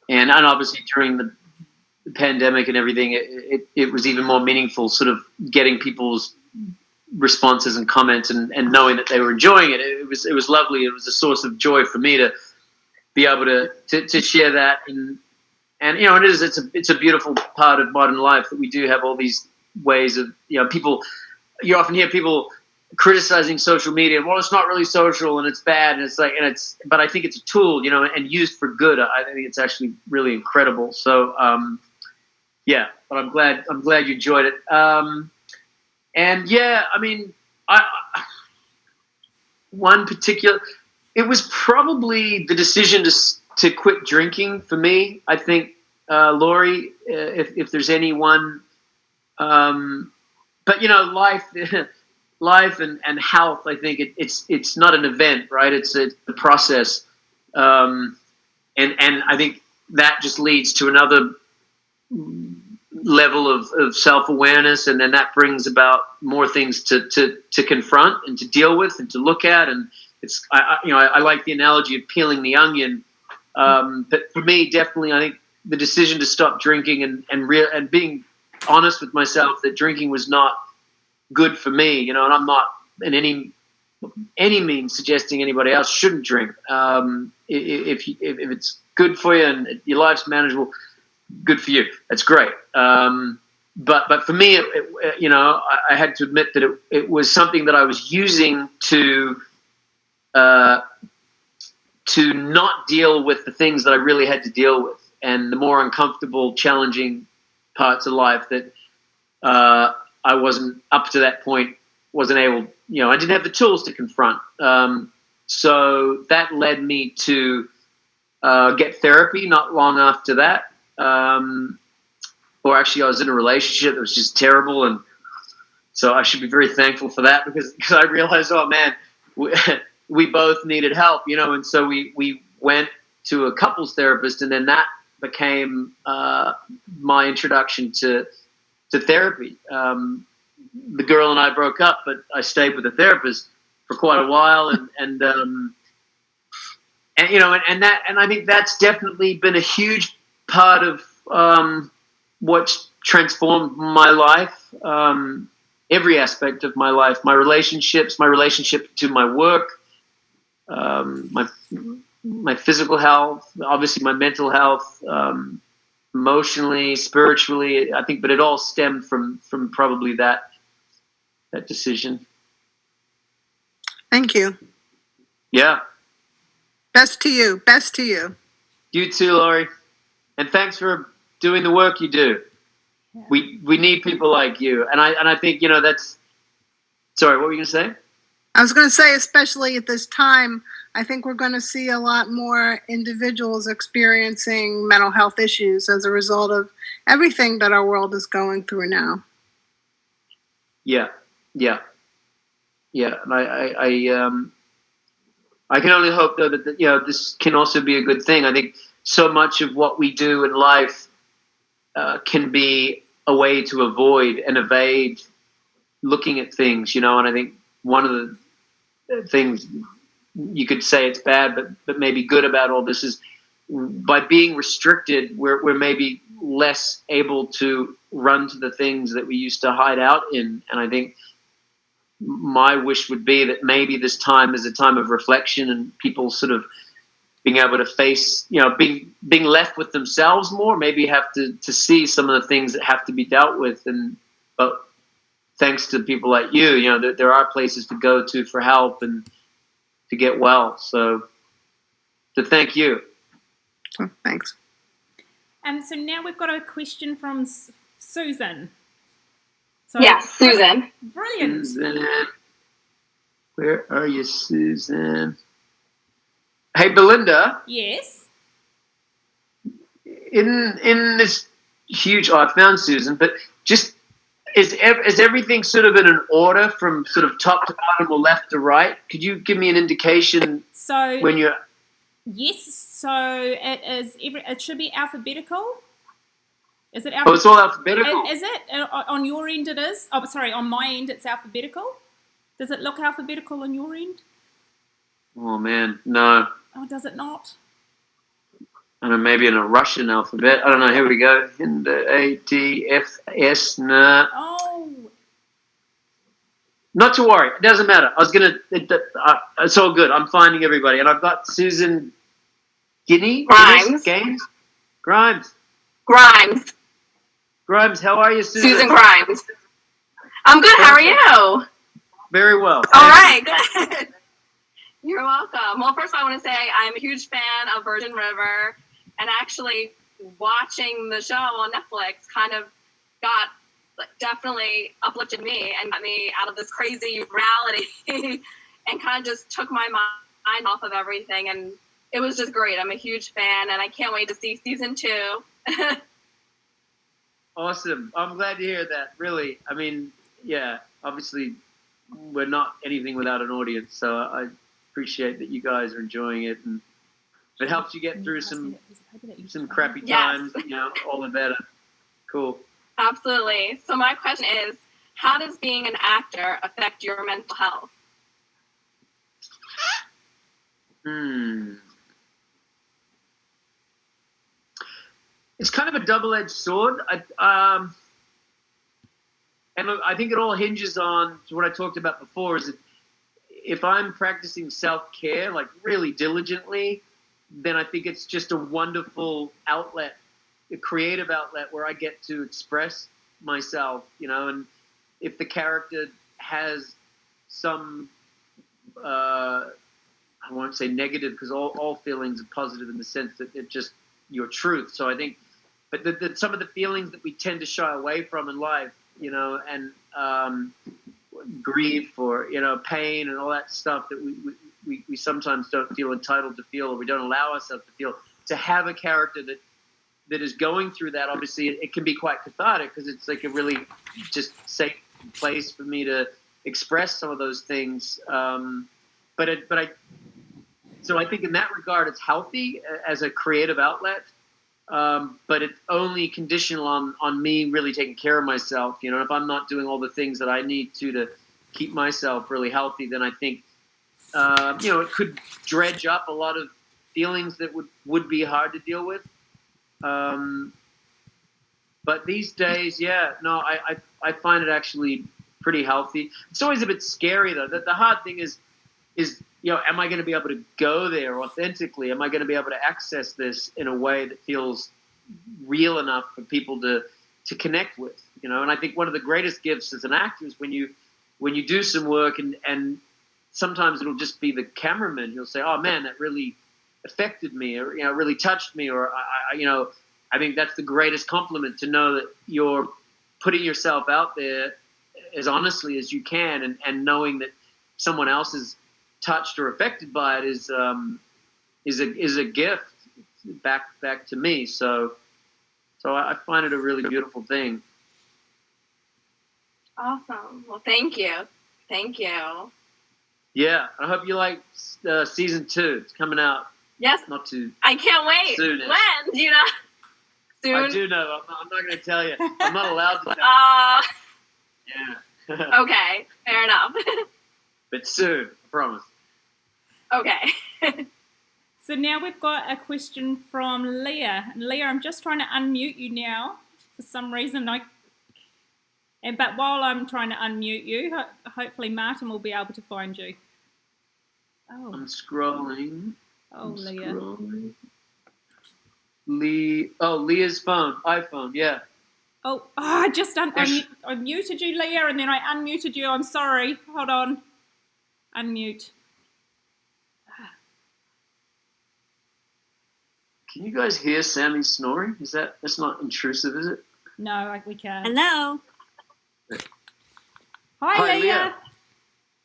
obviously during the pandemic and everything, it was even more meaningful, sort of getting people's responses and comments and knowing that they were enjoying it. It was lovely. It was a source of joy for me to be able to share that. And it's a beautiful part of modern life that we do have all these ways of, people, you often hear people criticizing social media. Well, it's not really social, and it's bad, and but I think it's a tool, and used for good. I think it's actually really incredible. So, but I'm glad you enjoyed it. One particular, it was probably the decision to quit drinking for me. I think, Laurie, if there's anyone, but life and health, I think it's not an event, right? It's a process, and I think that just leads to another level of self-awareness, and then that brings about more things to confront and to deal with and to look at. And I like the analogy of peeling the onion, but for me, definitely, I think the decision to stop drinking and being honest with myself that drinking was not good for me, and I'm not in any means suggesting anybody else shouldn't drink. If it's good for you and your life's manageable, good for you. That's great. But for me, I had to admit that it was something that I was using to not deal with the things that I really had to deal with, and the more uncomfortable, challenging parts of life that I wasn't up to that point, wasn't able, I didn't have the tools to confront. So that led me to get therapy not long after that. Or actually I was in a relationship that was just terrible, and so I should be very thankful for that because I realized, oh man, we both needed help, and so we went to a couples therapist, and then that became my introduction to therapy. The girl and I broke up, but I stayed with the therapist for quite a while, and I think that's definitely been a huge part of what's transformed my life, every aspect of my life, my relationships, my relationship to my work, my physical health, obviously my mental health, emotionally, spiritually, I think, but it all stemmed from probably that decision. Thank you. Yeah. Best to you. Best to you. You too, Laurie. And thanks for doing the work you do. Yeah. We need people like you. And I think, that's... Sorry, what were you going to say? I was going to say, especially at this time, I think we're going to see a lot more individuals experiencing mental health issues as a result of everything that our world is going through now. Yeah. And I can only hope, though, that this can also be a good thing. I think so much of what we do in life can be a way to avoid and evade looking at things, and I think one of the things you could say it's bad, but maybe good about all this is by being restricted, we're maybe less able to run to the things that we used to hide out in. And I think my wish would be that maybe this time is a time of reflection and people sort of being able to face, being left with themselves more, maybe have to see some of the things that have to be dealt with. But thanks to people like you, there are places to go to for help and to get well. So thank you. Oh, thanks. So now we've got a question from Susan. So, yes, Susan. Brilliant. Susan. Where are you, Susan? Hey, Belinda. Yes. In this huge... I found Susan, but just... Is everything sort of in an order from sort of top to bottom or left to right? Could you give me an indication when you're... Yes, so it is. It should be alphabetical. Is it? Oh, it's all alphabetical. Is it on your end? It is. Oh, sorry. On my end, it's alphabetical. Does it look alphabetical on your end? Oh man, no. Oh, does it not? I don't know, maybe in a Russian alphabet. I don't know. Here we go. In the A, T, F, S, N. Oh. Not to worry. It doesn't matter. I was going to... it's all good. I'm finding everybody. And I've got Susan Grimes. Grimes. Grimes. How are you, Susan? Susan Grimes. I'm good. How are you? Very well. All right. Good. You're welcome. Well, first I want to say I'm a huge fan of Virgin River, and actually watching the show on Netflix kind of definitely uplifted me and got me out of this crazy reality and kind of just took my mind off of everything, and it was just great. I'm a huge fan, and I can't wait to see season 2. Awesome. I'm glad to hear that, really. I mean, yeah, obviously we're not anything without an audience, so I appreciate that you guys are enjoying it, and if it helps you get through some crappy times, all the better. Cool. Absolutely. So my question is, how does being an actor affect your mental health? It's kind of a double-edged sword. And look, I think it all hinges on what I talked about before, is if I'm practicing self-care, like really diligently, then I think it's just a wonderful outlet a creative outlet where I get to express myself, and if the character has some, I won't say negative, because all feelings are positive in the sense that it's just your truth. So I think, but some of the feelings that we tend to shy away from in life, and grief or, pain and all that stuff that we sometimes don't feel entitled to feel, or we don't allow ourselves to feel, to have a character that is going through that, obviously it can be quite cathartic, because it's like a really just safe place for me to express some of those things. So I think in that regard, it's healthy as a creative outlet, but it's only conditional on me really taking care of myself. If I'm not doing all the things that I need to keep myself really healthy, then I think, it could dredge up a lot of feelings that would be hard to deal with. But these days, I find it actually pretty healthy. It's always a bit scary though. The hard thing is, am I going to be able to go there authentically? Am I going to be able to access this in a way that feels real enough for people to connect with? And I think one of the greatest gifts as an actor is when you do some work and sometimes it'll just be the cameraman. You'll say, "Oh man, that really affected me," or really touched me, or I think that's the greatest compliment, to know that you're putting yourself out there as honestly as you can, and knowing that someone else is touched or affected by it is a gift back to me. So I find it a really beautiful thing. Awesome. Well, thank you. Yeah, I hope you like season 2. It's coming out. Yes. Not too. I can't wait. Soon-ish. When? Do you know? Soon. I do know. I'm not going to tell you. I'm not allowed to tell you. Yeah. Okay. Fair enough. But soon, I promise. Okay. So now we've got a question from Leah. And Leah, I'm just trying to unmute you now. For some reason, but while I'm trying to unmute you, hopefully Martin will be able to find you. Oh. I'm scrolling. Leah. Scrolling. Leah's iPhone, yeah. I just I muted you, Leah, and then I unmuted you. I'm sorry. Hold on. Unmute. Can you guys hear Sammy snoring? That's not intrusive, is it? No, we can't. Hello. Hi, Leah.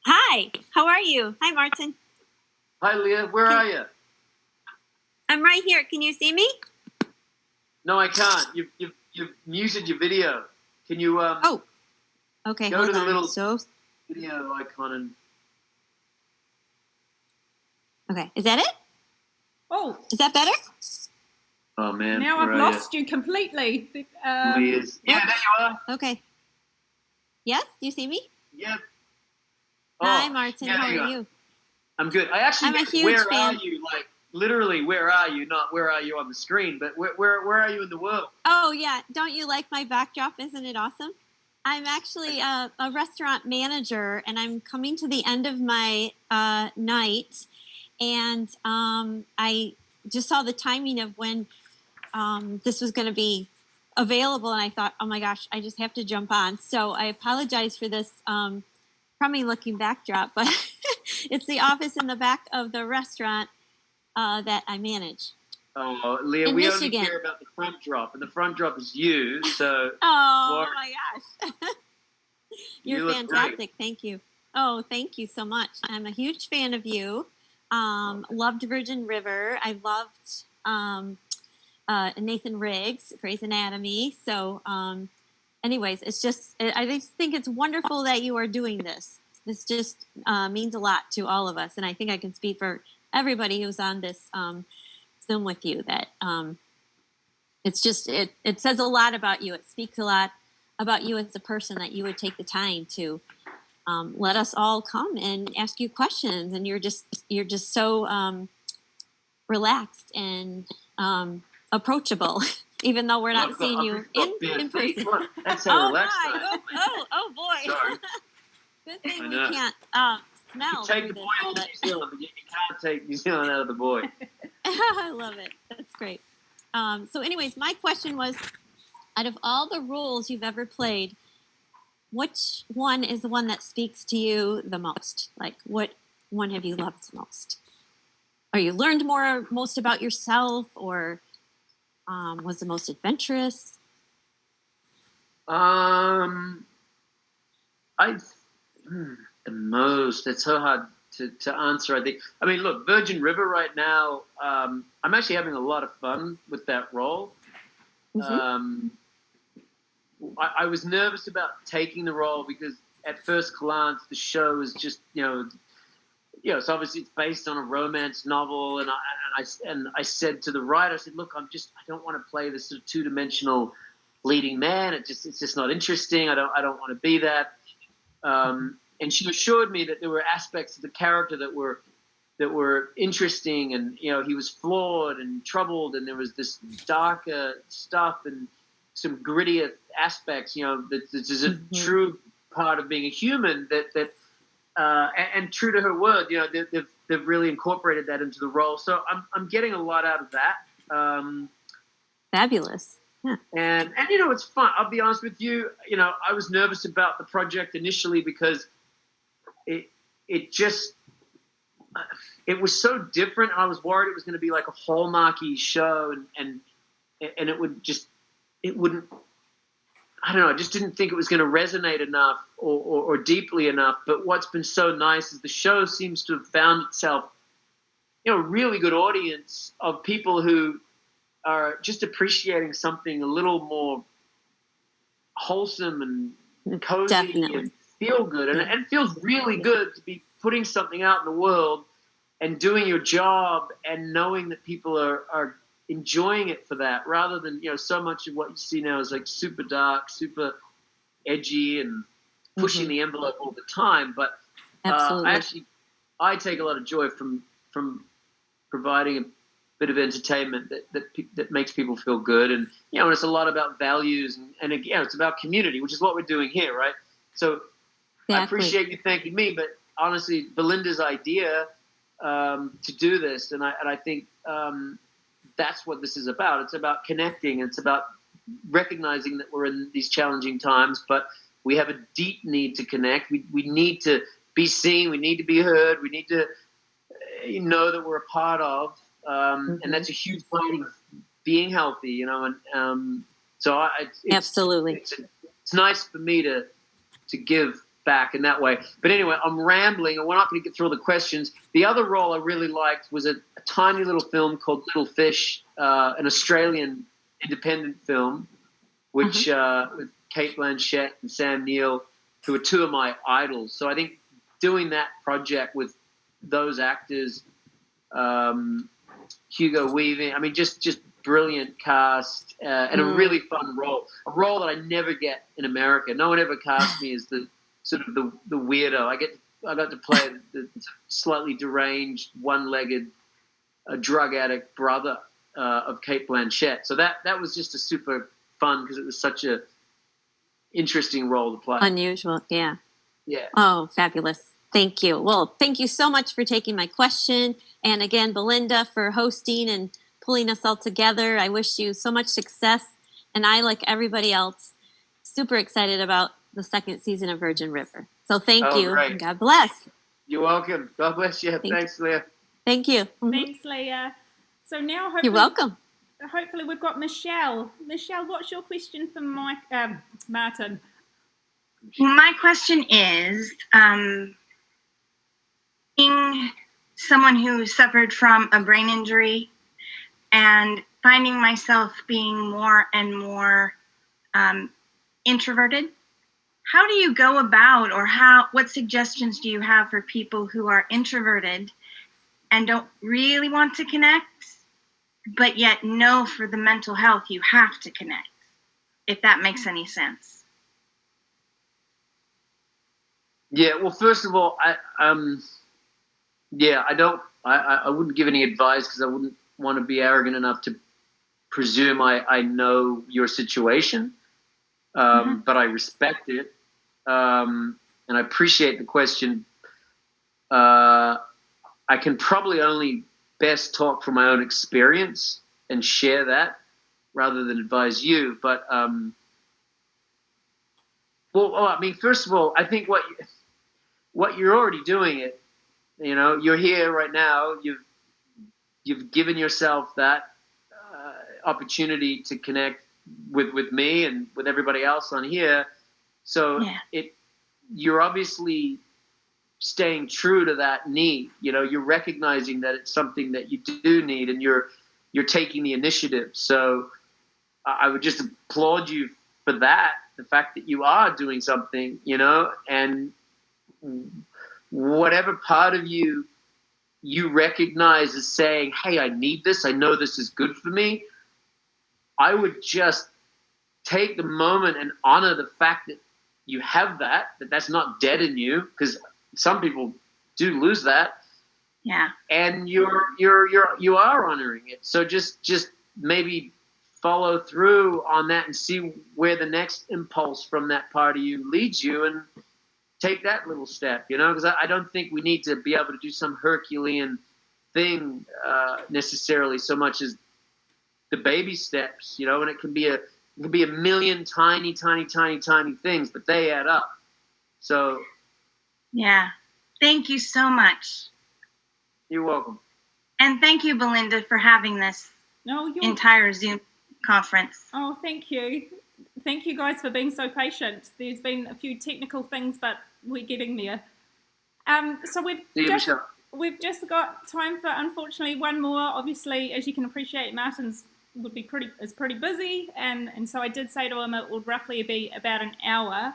Hi. How are you? Hi, Martin. Hi, Leah. Where are you? I'm right here. Can you see me? No, I can't. You've muted your video. Can you okay. go Hold to the on. little video icon and okay. Is that it? Oh, is that better? Oh man. Now I've lost you completely. Yeah, there you are. Okay. Yes, do you see me? Yep. Hi, Martin. How are you? I'm good. I actually I'm a huge where fan. are you? Like literally, where are you? Not where are you on the screen, but where are you in the world? Oh yeah, don't you like my backdrop? Isn't it awesome? I'm actually a restaurant manager, and I'm coming to the end of my night, and I just saw the timing of when this was going to be available, and I thought, oh my gosh, I just have to jump on. So I apologize for this crummy looking backdrop, but it's the office in the back of the restaurant that I manage. Oh, Leah, in we Michigan. only care about the front drop, and the front drop is you. So oh my gosh, you're fantastic. Great. Thank you. Oh, thank you so much. I'm a huge fan of you. Loved Virgin River. I loved Nathan Riggs, Grey's Anatomy. So, anyways, I just think it's wonderful that you are doing this. This just means a lot to all of us, and I think I can speak for everybody who's on this Zoom with you. That it's just it says a lot about you. It speaks a lot about you as a person, that you would take the time to let us all come and ask you questions, and you're just so relaxed and approachable, even though we're not seeing you in person. That's how relaxed oh boy. Sorry. Good thing we can't smell. You take the boy out of New Zealand, but you can't take New Zealand out of the boy. I love it. That's great. So anyways, my question was, out of all the roles you've ever played, which one is the one that speaks to you the most? Like, what one have you loved the most? Or you learned most about yourself, or was the most adventurous? The most. It's so hard to answer, I think. I mean, look, Virgin River right now, I'm actually having a lot of fun with that role. Mm-hmm. I was nervous about taking the role because at first glance, the show is just, so obviously it's based on a romance novel. And I said to the writer, I said, look, I don't want to play this sort of two-dimensional leading man. It's just not interesting. I don't want to be that. And she assured me that there were aspects of the character that were interesting, and he was flawed and troubled, and there was this darker stuff and some grittier aspects. That this is a true part of being a human. And true to her word, they've really incorporated that into the role. So I'm getting a lot out of that. Fabulous. Yeah. And it's fun. I'll be honest with you. I was nervous about the project initially because it was so different. I was worried it was going to be like a Hallmarky show, and it wouldn't. I don't know. I just didn't think it was going to resonate enough or deeply enough. But what's been so nice is the show seems to have found itself, a really good audience of people who are just appreciating something a little more wholesome and cozy. Definitely. And feel good. And it feels really good to be putting something out in the world and doing your job and knowing that people are enjoying it for that, rather than, so much of what you see now is like super dark, super edgy and pushing the envelope all the time. But I take a lot of joy from providing a bit of entertainment that makes people feel good. And, and it's a lot about values and again, it's about community, which is what we're doing here. Right. So I appreciate you thanking me, but honestly, Belinda's idea to do this, and I think that's what this is about. It's about connecting. It's about recognizing that we're in these challenging times, but we have a deep need to connect. We need to be seen. We need to be heard. We need to know that we're a part of, and that's a huge part of being healthy. And so absolutely, it's nice for me to give back in that way. But anyway, I'm rambling, and we're not going to get through all the questions. The other role I really liked was a tiny little film called Little Fish, an Australian independent film, which with Kate Blanchett and Sam Neill, who are two of my idols. So I think doing that project with those actors, Hugo Weaving, I mean, just brilliant cast, and a really fun role. A role that I never get in America. No one ever cast me as the sort of the weirdo. I got to play the slightly deranged, one-legged, drug addict brother of Kate Blanchett. So that was just a super fun, because it was such a interesting role to play. Unusual, yeah. Yeah. Oh, fabulous. Thank you. Well, thank you so much for taking my question. And again, Belinda, for hosting and pulling us all together. I wish you so much success. And I, like everybody else, super excited about the second season of Virgin River. So thank you. Great. And God bless. You're welcome. God bless you. Thanks, Leah. Thank you. Thanks, Leah. So now hopefully, you're welcome. Hopefully we've got Michelle. Michelle, what's your question for Martin? Well, my question is, being someone who suffered from a brain injury and finding myself being more and more introverted, how do you go about, or what suggestions do you have for people who are introverted and don't really want to connect, but yet know for the mental health you have to connect, if that makes any sense? Yeah, well, first of all, I wouldn't give any advice, because I wouldn't want to be arrogant enough to presume I know your situation, but I respect it, and I appreciate the question. I can probably only best talk from my own experience and share that. rather than advise you. But I mean, first of all, I think what you're already doing it. You know, you're here right now. You've given yourself that opportunity to connect with me and with everybody else on here. So you're obviously staying true to that need. You know, you're recognizing that it's something that you do need, and you're taking the initiative. So I would just applaud you for that. The fact that you are doing something, you know, and whatever part of you recognize as saying, hey, I need this, I know this is good for me, I would just take the moment and honor the fact that you have that's not dead in you, because some people do lose that. Yeah. And you are honoring it. So just maybe follow through on that and see where the next impulse from that part of you leads you, and take that little step, you know, because I don't think we need to be able to do some Herculean thing necessarily so much as the baby steps, you know, and it can be a million tiny things, but they add up. So. Yeah. Thank you so much. You're welcome. And thank you, Belinda, for having this entire Zoom conference. Oh, thank you. Thank you guys for being so patient. There's been a few technical things, but we're getting there. So we've just got time for, unfortunately, one more. Obviously, as you can appreciate, Martin's is pretty busy, and so I did say to him it would roughly be about an hour.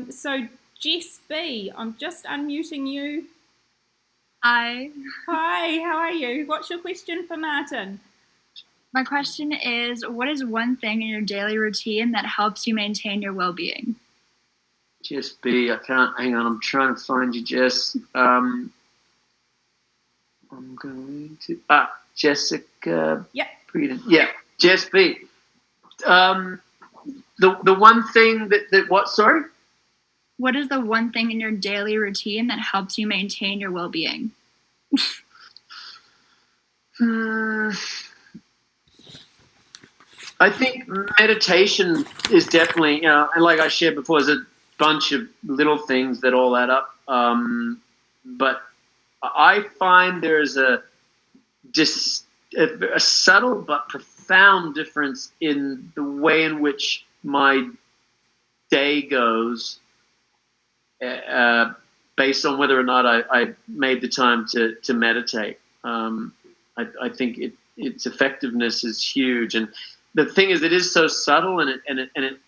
So Jess B, I'm just unmuting you. Hi. Hi, how are you? What's your question for Martin? My question is, what is one thing in your daily routine that helps you maintain your well-being? Jess B, I can't, hang on, I'm trying to find you, Jess. I'm going to, Jessica. Yep. Yeah, Jess B. The one thing that what, sorry? What is the one thing in your daily routine that helps you maintain your well-being? I think meditation is definitely, you know, and like I shared before, there's a bunch of little things that all add up. But I find there's a subtle but profound difference in the way in which my day goes, based on whether or not I made the time to meditate. I think its effectiveness is huge, and the thing is, it is so subtle, and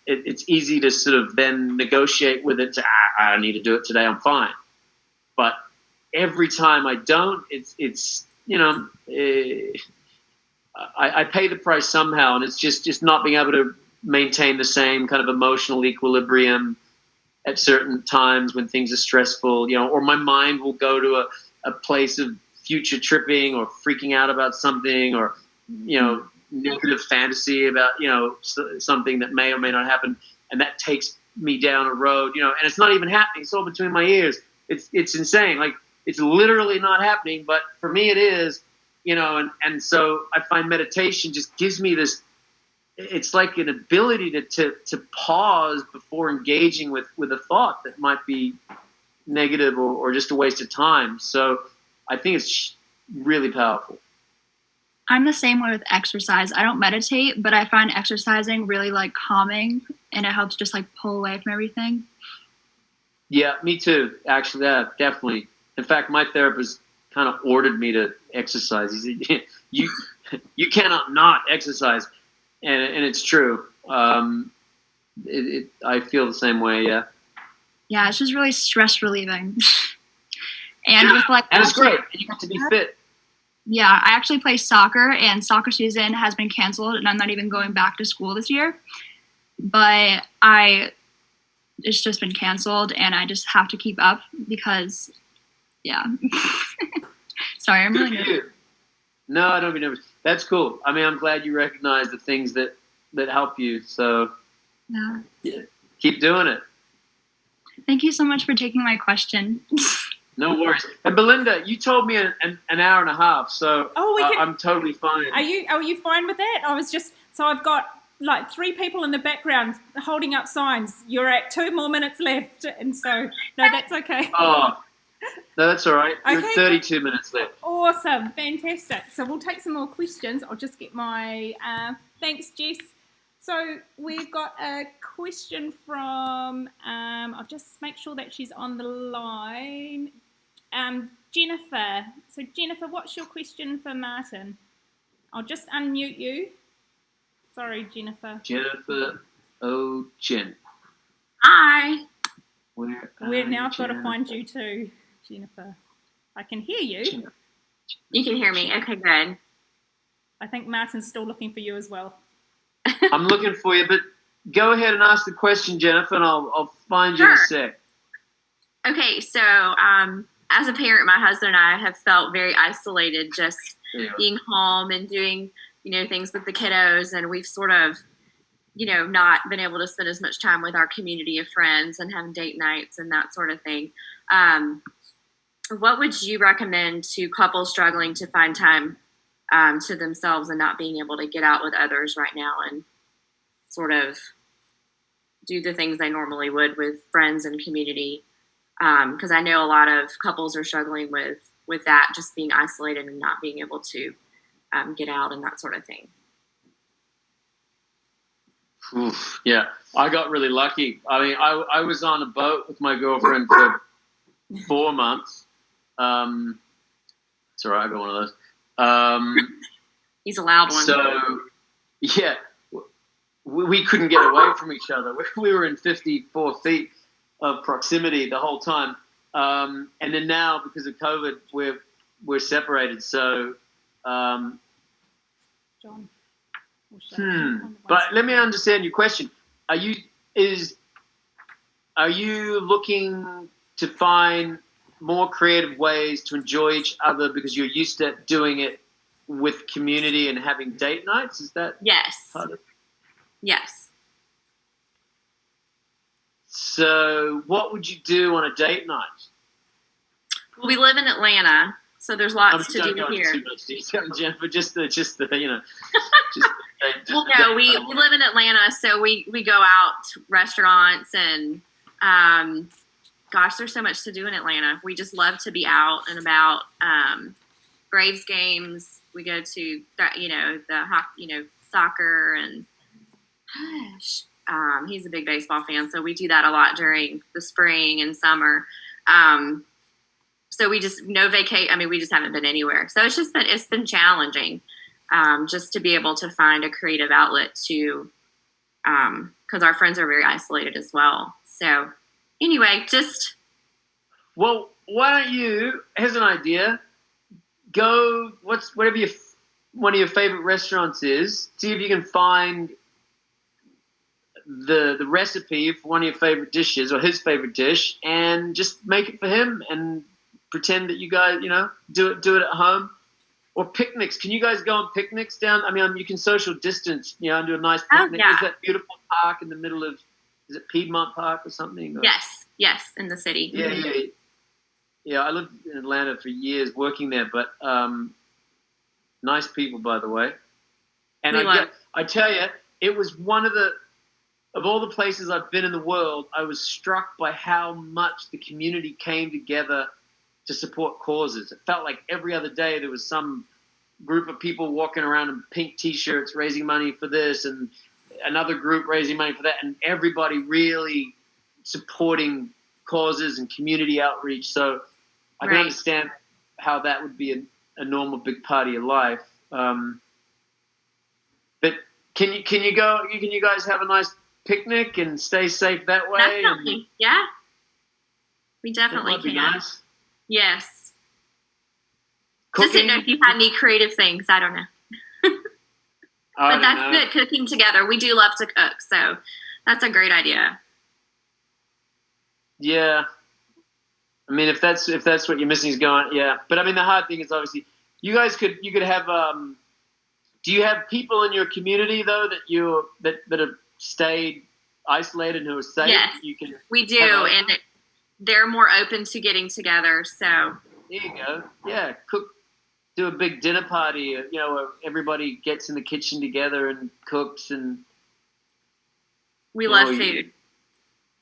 it's easy to sort of then negotiate with it. I don't need to do it today. I'm fine. But every time I don't, it's you know, I pay the price somehow, and it's just not being able to maintain the same kind of emotional equilibrium at certain times when things are stressful, you know, or my mind will go to a place of future tripping or freaking out about something, or, you know, negative fantasy about, you know, something that may or may not happen, and that takes me down a road, you know, and it's not even happening. It's all between my ears. It's insane. Like, it's literally not happening, but for me it is, you know, and so I find meditation just gives me this, it's like an ability to pause before engaging with a thought that might be negative or just a waste of time. So I think it's really powerful. I'm the same way with exercise. I don't meditate, but I find exercising really like calming, and it helps just like pull away from everything. Yeah, me too. Actually, definitely. In fact, my therapist kind of ordered me to exercise. He said, you cannot not exercise. And it's true. I feel the same way, yeah. Yeah, it's just really stress relieving. And with like, and it's great. And you have to be fit. Yeah, I actually play soccer, and soccer season has been canceled, and I'm not even going back to school this year. But it's just been canceled, and I just have to keep up because, yeah. Sorry, I'm really nervous. No, I don't be nervous. That's cool. I mean, I'm glad you recognize the things that help you. So, yeah, keep doing it. Thank you so much for taking my question. No worries. And Belinda, you told me an hour and a half, so I'm totally fine. Are you fine with that? I've got like 3 people in the background holding up signs. You're at 2 more minutes left, and so no, that's okay. Oh, no, that's all right. You're Okay, 32 minutes left. Awesome, fantastic. So we'll take some more questions. I'll just get my thanks, Jess. So we've got a question from I'll just make sure that she's on the line. Jennifer. So Jennifer, what's your question for Martin? I'll just unmute you. Sorry, Jennifer. Jennifer Jen. Hi. Now I've got to find you too, Jennifer. I can hear you. You can hear me. Okay, good. I think Martin's still looking for you as well. I'm looking for you, but go ahead and ask the question, Jennifer, and I'll find you in a sec. Okay, so as a parent, my husband and I have felt very isolated just being home and doing, things with the kiddos, and we've sort of, not been able to spend as much time with our community of friends and having date nights and that sort of thing. What would you recommend to couples struggling to find time to themselves and not being able to get out with others right now and sort of do the things they normally would with friends and community? Because I know a lot of couples are struggling with that, just being isolated and not being able to get out and that sort of thing. Oof, yeah, I got really lucky. I mean, I was on a boat with my girlfriend for 4 months. It's all right, I got one of those. He's a loud one. So, yeah, we couldn't get away from each other. We were in 54 feet of proximity the whole time. And then now, because of COVID, we're separated. So, John. But let me understand your question. Are you looking to find more creative ways to enjoy each other because you're used to doing it with community and having date nights? Is that yes? Part of it? Yes. So, what would you do on a date night? Well, we live in Atlanta, so there's lots to do here. Too much detail, Jennifer. Just the Well, no, we live in Atlanta, so we go out to restaurants and gosh, there's so much to do in Atlanta. We just love to be out and about. Braves games. We go to soccer and he's a big baseball fan, so we do that a lot during the spring and summer. So we just we just haven't been anywhere. So it's been challenging. Just to be able to find a creative outlet to, because our friends are very isolated as well. So anyway, well, why don't you, here's an idea, go, whatever one of your favorite restaurants is, see if you can find the recipe for one of your favorite dishes or his favorite dish and just make it for him and pretend that you guys, do it at home. Or picnics. Can you guys go on picnics down? I mean, you can social distance, and do a nice picnic. Oh, yeah. There's that beautiful park in the middle of, is it Piedmont Park or something? Or? Yes, in the city. Yeah, I lived in Atlanta for years working there, but nice people, by the way. And I tell you, it was one of all the places I've been in the world, I was struck by how much the community came together to support causes. It felt like every other day there was some group of people walking around in pink T-shirts raising money for this and another group raising money for that, and everybody really supporting causes and community outreach. So I can understand how that would be a normal big part of your life. But can you guys have a nice picnic and stay safe that way? Definitely, yeah. We definitely can. Nice. Yes. Cooking? Just didn't know if you had any creative things. I don't know. But that's good, cooking together. We do love to cook, so that's a great idea. Yeah. I mean, if that's what you're missing is going, yeah. But I mean, the hard thing is obviously you could have. Do you have people in your community though that have stayed isolated and who are safe? Yes, we do, they're more open to getting together. So there you go. Yeah, do a big dinner party. Where everybody gets in the kitchen together and cooks, and we love food.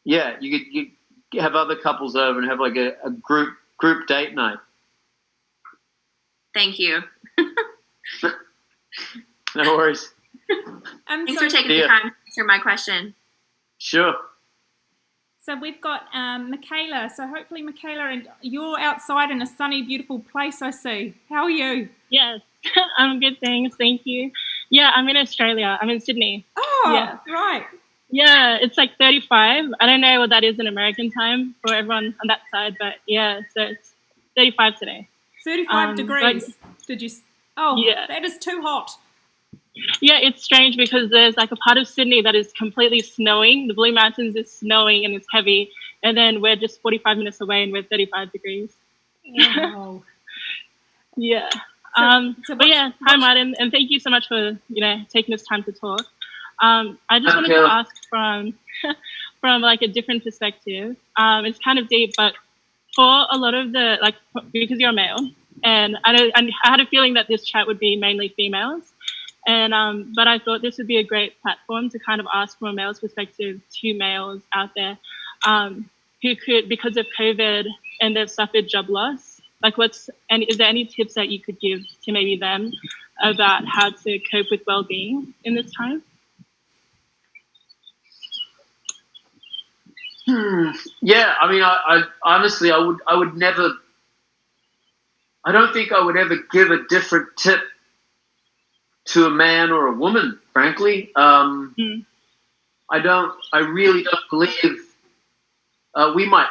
Yeah, you have other couples over and have like a group date night. Thank you. No worries. Thanks for taking the time to answer my question. Sure. So we've got Michaela. So hopefully, Michaela, and you're outside in a sunny, beautiful place, I see. How are you? Yes, I'm good, thanks. Thank you. Yeah, I'm in Australia. I'm in Sydney. Oh, yeah. Right. Yeah, it's like 35. I don't know what that is in American time for everyone on that side, but yeah, so it's 35 today. 35 degrees. Did you? Oh, yeah. That is too hot. Yeah, it's strange because there's like a part of Sydney that is completely snowing. The Blue Mountains is snowing and it's heavy. And then we're just 45 minutes away and we're 35 degrees. Wow. Yeah. But yeah, hi Martin, and thank you so much for, taking this time to talk. I just wanted to ask from like a different perspective. It's kind of deep, but for a lot of because you're a male, and I had a feeling that this chat would be mainly females. And but I thought this would be a great platform to kind of ask from a male's perspective to males out there who could, because of COVID and they've suffered job loss, is there any tips that you could give to maybe them about how to cope with well-being in this time? Yeah, I mean, I honestly, I would never. I don't think I would ever give a different tip to a man or a woman, frankly. I really don't believe we might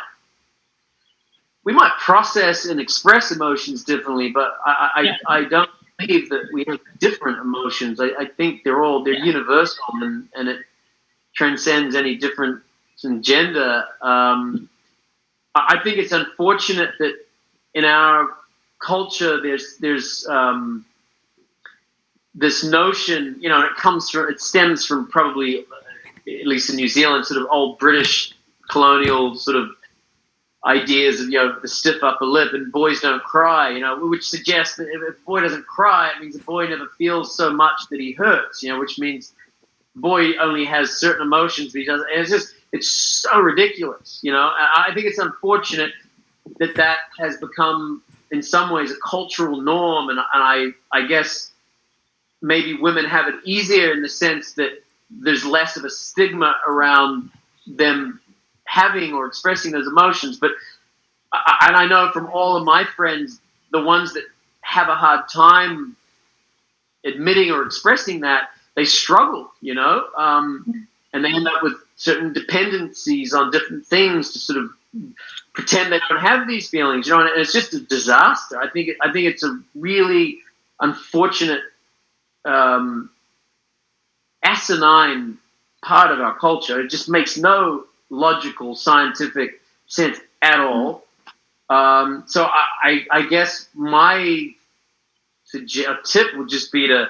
process and express emotions differently, but I don't believe that we have different emotions. I think they're universal and it transcends any difference in gender. I think it's unfortunate that in our culture there's this notion, it stems from probably, at least in New Zealand, sort of old British colonial sort of ideas of, the stiff upper lip and boys don't cry, which suggests that if a boy doesn't cry, it means a boy never feels so much that he hurts, which means the boy only has certain emotions, but he doesn't. And it's so ridiculous, I think it's unfortunate that has become, in some ways, a cultural norm, and I guess maybe women have it easier in the sense that there's less of a stigma around them having or expressing those emotions. But I know from all of my friends, the ones that have a hard time admitting or expressing that, they struggle, and they end up with certain dependencies on different things to sort of pretend they don't have these feelings, and it's just a disaster. I think it's a really unfortunate asinine part of our culture. It just makes no logical, scientific sense at all. So I guess my tip would just be to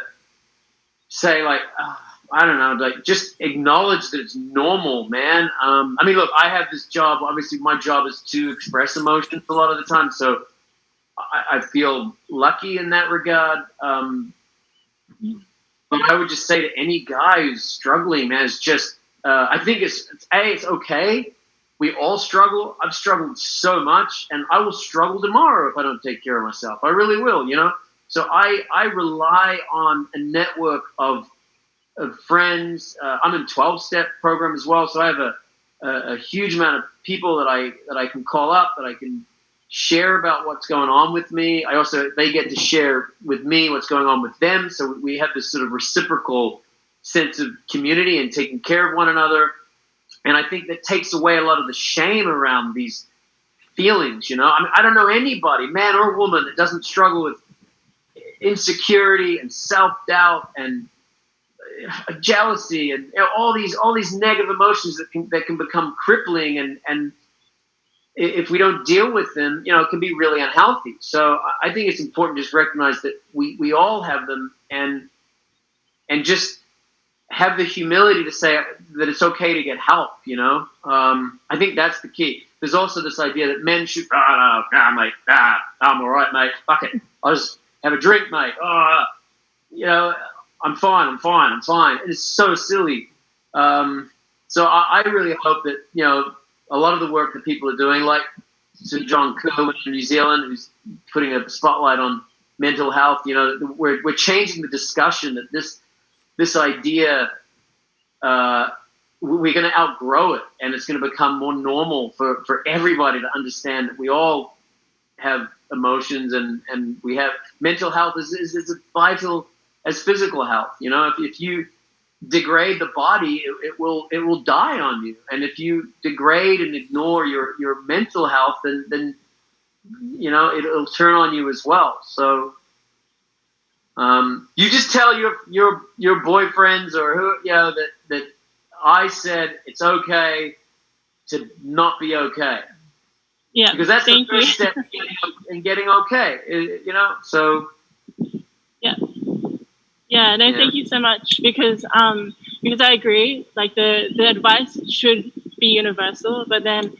say, I don't know, just acknowledge that it's normal, man. I mean, look, I have this job. Obviously, my job is to express emotions a lot of the time, so I feel lucky in that regard. But I would just say to any guy who's struggling, man, it's just, I think it's okay. We all struggle. I've struggled so much, and I will struggle tomorrow if I don't take care of myself. I really will, So I rely on a network of friends. I'm in 12-step program as well, so I have a huge amount of people that I can call up, that I can share about what's going on with me. They get to share with me what's going on with them. So we have this sort of reciprocal sense of community and taking care of one another. And I think that takes away a lot of the shame around these feelings, I mean, I don't know anybody, man or woman, that doesn't struggle with insecurity and self-doubt and jealousy and all these negative emotions that can become crippling, and if we don't deal with them, it can be really unhealthy. So I think it's important to just recognize that we all have them, and just have the humility to say that it's okay to get help. I think that's the key. there's also this idea that men should, mate, I'm all right, mate. Fuck it. I'll just have a drink, mate. I'm fine. And it's so silly. So I really hope that, a lot of the work that people are doing, like Sir John Kerwin in New Zealand, who's putting a spotlight on mental health, we're changing the discussion that this idea, we're going to outgrow it, and it's going to become more normal for everybody to understand that we all have emotions, and we have mental health is as vital as physical health. If you degrade the body, it will die on you, and if you degrade and ignore your mental health, then it'll turn on you as well. So you just tell your boyfriends or who that I said it's okay to not be okay. Yeah, because that's the first step in getting okay. So yeah, no, thank you so much, because I agree, like the advice should be universal, but then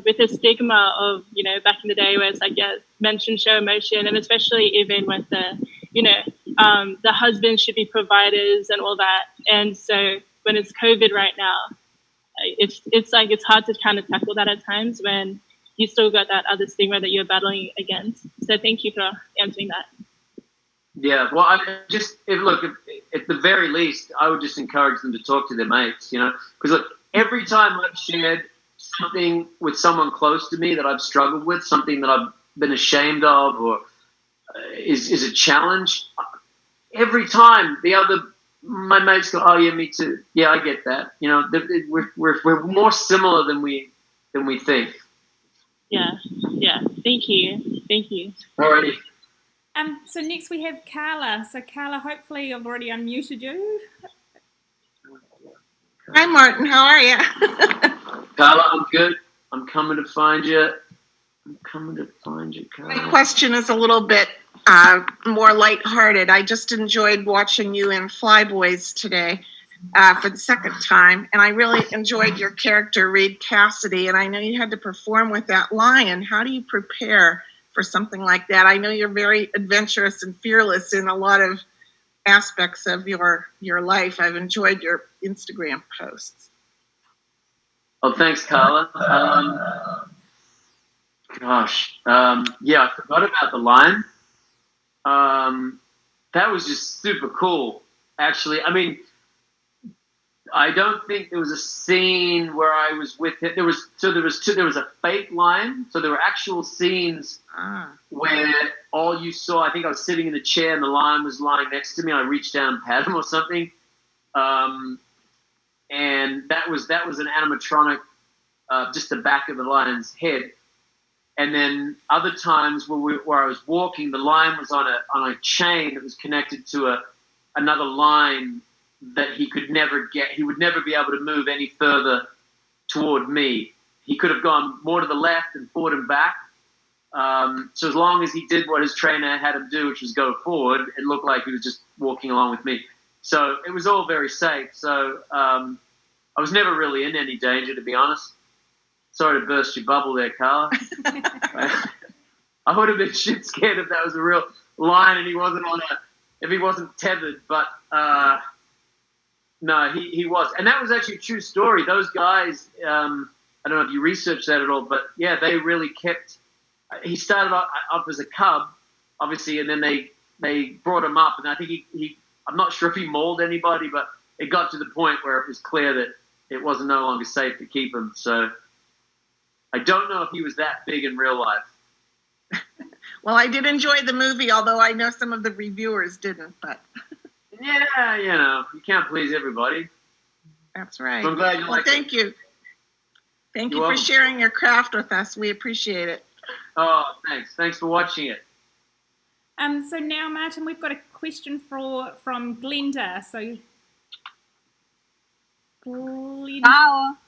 with the stigma of back in the day where it's like, men shouldn't show emotion, and especially even with the the husbands should be providers and all that, and so when it's COVID right now, it's like it's hard to kind of tackle that at times when you still got that other stigma that you're battling against. So thank you for answering that. Yeah, well, at the very least, I would just encourage them to talk to their mates, because look, every time I've shared something with someone close to me that I've struggled with, something that I've been ashamed of or is a challenge, every time my mates go, oh yeah, me too. Yeah, I get that. We're more similar than we think. Yeah. Thank you. Alrighty. So next we have Carla. So Carla, hopefully I've already unmuted you. Hi, Martin. How are you? Carla, I'm good. I'm coming to find you. Carla. My question is a little bit more lighthearted. I just enjoyed watching you in Flyboys today for the second time, and I really enjoyed your character, Reed Cassidy, and I know you had to perform with that lion. How do you prepare for something like that? I know you're very adventurous and fearless in a lot of aspects of your life. I've enjoyed your Instagram posts. Oh, thanks, Carla. Yeah, I forgot about the lion. That was just super cool, actually. I mean, I don't think there was a scene where I was with him. There was a fake lion. So there were actual scenes where all you saw, I think I was sitting in a chair and the lion was lying next to me. I reached down and pat him or something. And that was an animatronic, just the back of the lion's head. And then other times where I was walking, the lion was on a chain that was connected to another line that he would never be able to move any further toward me. He could have gone more to the left and forward and back. So as long as he did what his trainer had him do, which was go forward, it looked like he was just walking along with me. So it was all very safe. So I was never really in any danger, to be honest. Sorry to burst your bubble there, Carla. I would have been shit scared if that was a real lion and if he wasn't tethered, but no, he was. And that was actually a true story. Those guys, I don't know if you researched that at all, but yeah, they really kept, he started up as a cub, obviously, and then they brought him up, and I think I'm not sure if he mauled anybody, but it got to the point where it was clear that it wasn't no longer safe to keep him. So I don't know if he was that big in real life. Well, I did enjoy the movie, although I know some of the reviewers didn't, but yeah, you can't please everybody. That's right. So I'm glad you liked it. Thank you. Thank you for sharing your craft with us. We appreciate it. Oh, thanks. Thanks for watching it. So now, Martin, we've got a question from Glenda. So, Glenda. Ciao.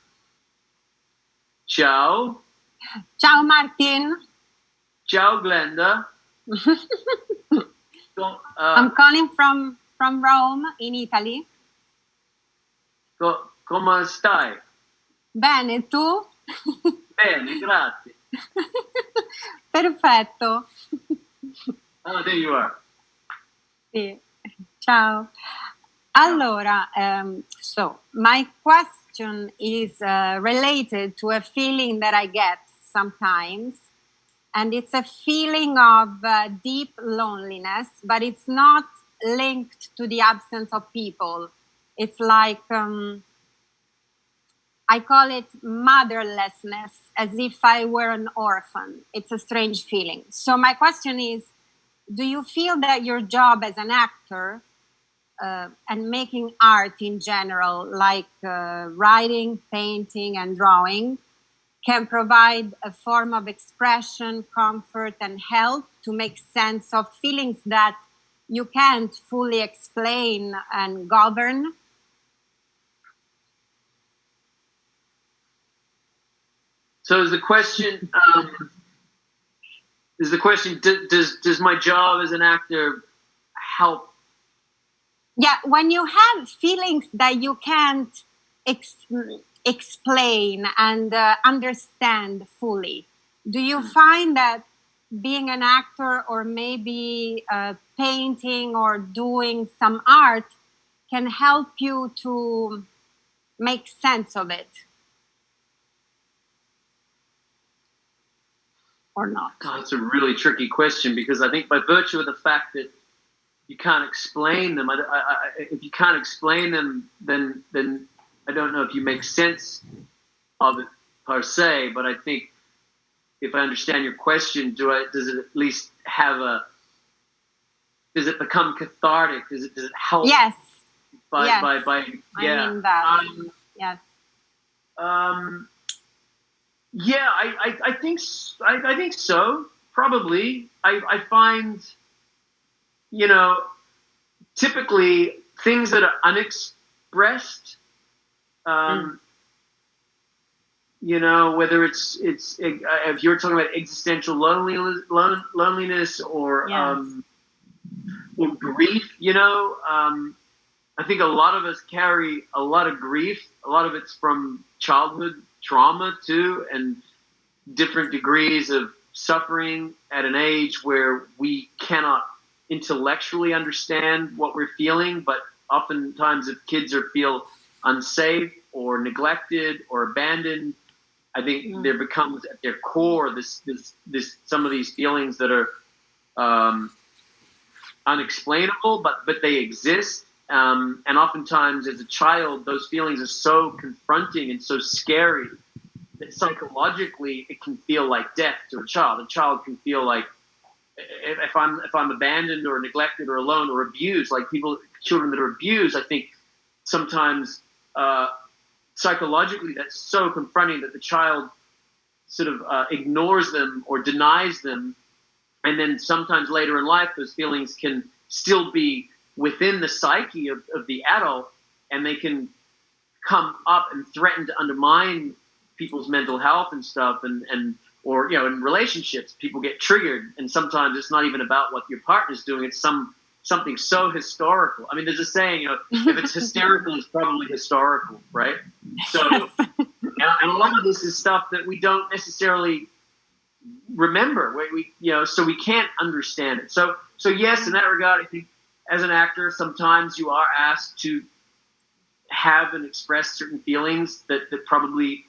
Ciao. Ciao, Martin. Ciao, Glenda. I'm calling from Rome, in Italy. Come stai? Bene, tu? bene, grazie. Perfetto. Oh, there you are. Sì. Ciao. Allora, so my question is related to a feeling that I get sometimes, and it's a feeling of deep loneliness, but it's not linked to the absence of people. It's like, I call it motherlessness, as if I were an orphan. It's a strange feeling. So my question is, do you feel that your job as an actor and making art in general, like writing, painting, and drawing, can provide a form of expression, comfort, and help to make sense of feelings that you can't fully explain and govern? So is the question, does my job as an actor help? Yeah, when you have feelings that you can't explain and understand fully, do you find that being an actor or maybe painting or doing some art can help you to make sense of it? Or not? God, that's a really tricky question, because I think by virtue of the fact that you can't explain them, if you can't explain them, then I don't know if you make sense of it per se. But I think if I understand your question, does it at least does it become cathartic? Does it help? Yes. Yeah. I mean that. Yes. Yeah, I think so. Probably. I find, typically things that are unexpressed, whether it's if you're talking about existential loneliness or grief, I think a lot of us carry a lot of grief. A lot of it's from childhood trauma too, and different degrees of suffering at an age where we cannot intellectually understand what we're feeling. But oftentimes, if kids feel unsafe or neglected or abandoned, I think there becomes at their core this some of these feelings that are unexplainable, but they exist. And oftentimes, as a child, those feelings are so confronting and so scary that psychologically it can feel like death to a child. A child can feel like, if I'm abandoned or neglected or alone or abused, like children that are abused, I think sometimes psychologically that's so confronting that the child sort of ignores them or denies them. And then sometimes later in life, those feelings can still be within the psyche of the adult, and they can come up and threaten to undermine people's mental health and stuff, or in relationships, people get triggered, and sometimes it's not even about what your partner's doing. It's something so historical. I mean, there's a saying, if it's hysterical, it's probably historical, right? So, and a lot of this is stuff that we don't necessarily remember. So we can't understand it. So yes, in that regard, I think as an actor, sometimes you are asked to have and express certain feelings that probably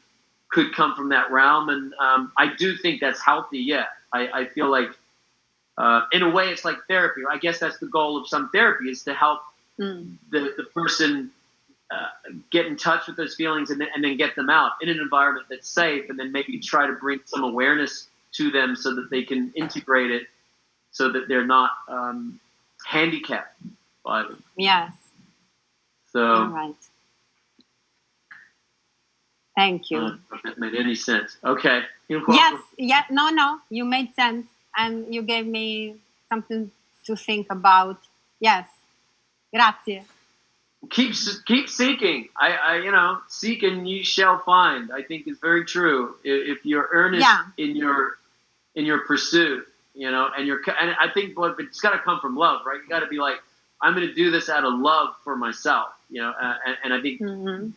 could come from that realm. And I do think that's healthy, yeah. I feel like, in a way, it's like therapy. I guess that's the goal of some therapy, is to help the person get in touch with those feelings and then get them out in an environment that's safe, and then maybe try to bring some awareness to them so that they can integrate it, so that they're not handicapped by them. Yes. So. All right. Thank you. I don't know if that made any sense. Okay. Yes. Yeah. No. You made sense, and you gave me something to think about. Yes. Grazie. Keep seeking. Seek and you shall find, I think is very true. If you're earnest in your pursuit, and I think, but it's got to come from love, right? You got to be like, I'm going to do this out of love for myself, and I think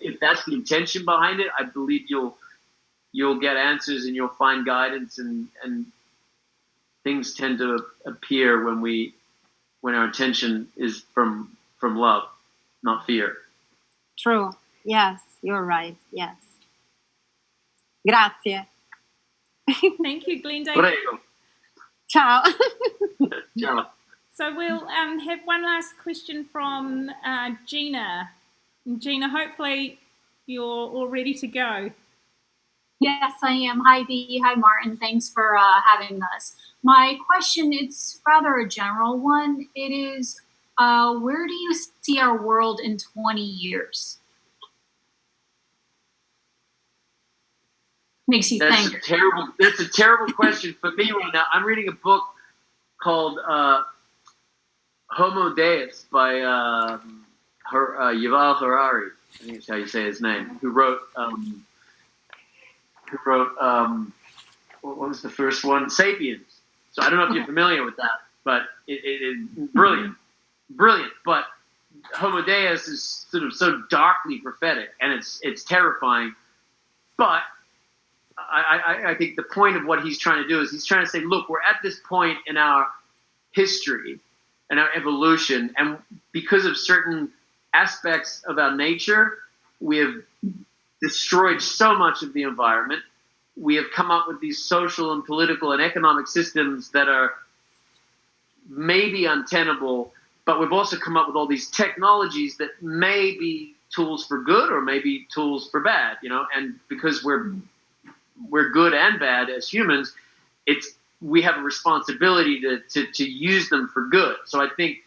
if that's the intention behind it, I believe you'll you'll get answers and you'll find guidance, and things tend to appear when our attention is from love, not fear. True. Yes, you're right. Yes. Grazie. Thank you, Glenda. Prego. Ciao. Ciao. So we'll have one last question from Gina. Gina, hopefully you're all ready to go. Yes, I am. Hi, Dee. Hi, Martin. Thanks for having us. My question, it's rather a general one. It is, where do you see our world in 20 years? Makes you think. That's a terrible question for me right now. I'm reading a book called Homo Deus by Yuval Harari. I think that's how you say his name. Who wrote what was the first one? Sapiens. So I don't know if you're familiar with that, but it is brilliant. But Homo Deus is sort of so darkly prophetic, and it's terrifying. But I think the point of what he's trying to do is he's trying to say, look, we're at this point in our history and our evolution, and because of certain aspects of our nature, we have destroyed so much of the environment. We have come up with these social and political and economic systems that are maybe untenable, but we've also come up with all these technologies that may be tools for good or maybe tools for bad, and because we're good and bad as humans, we have a responsibility to use them for good. So I think,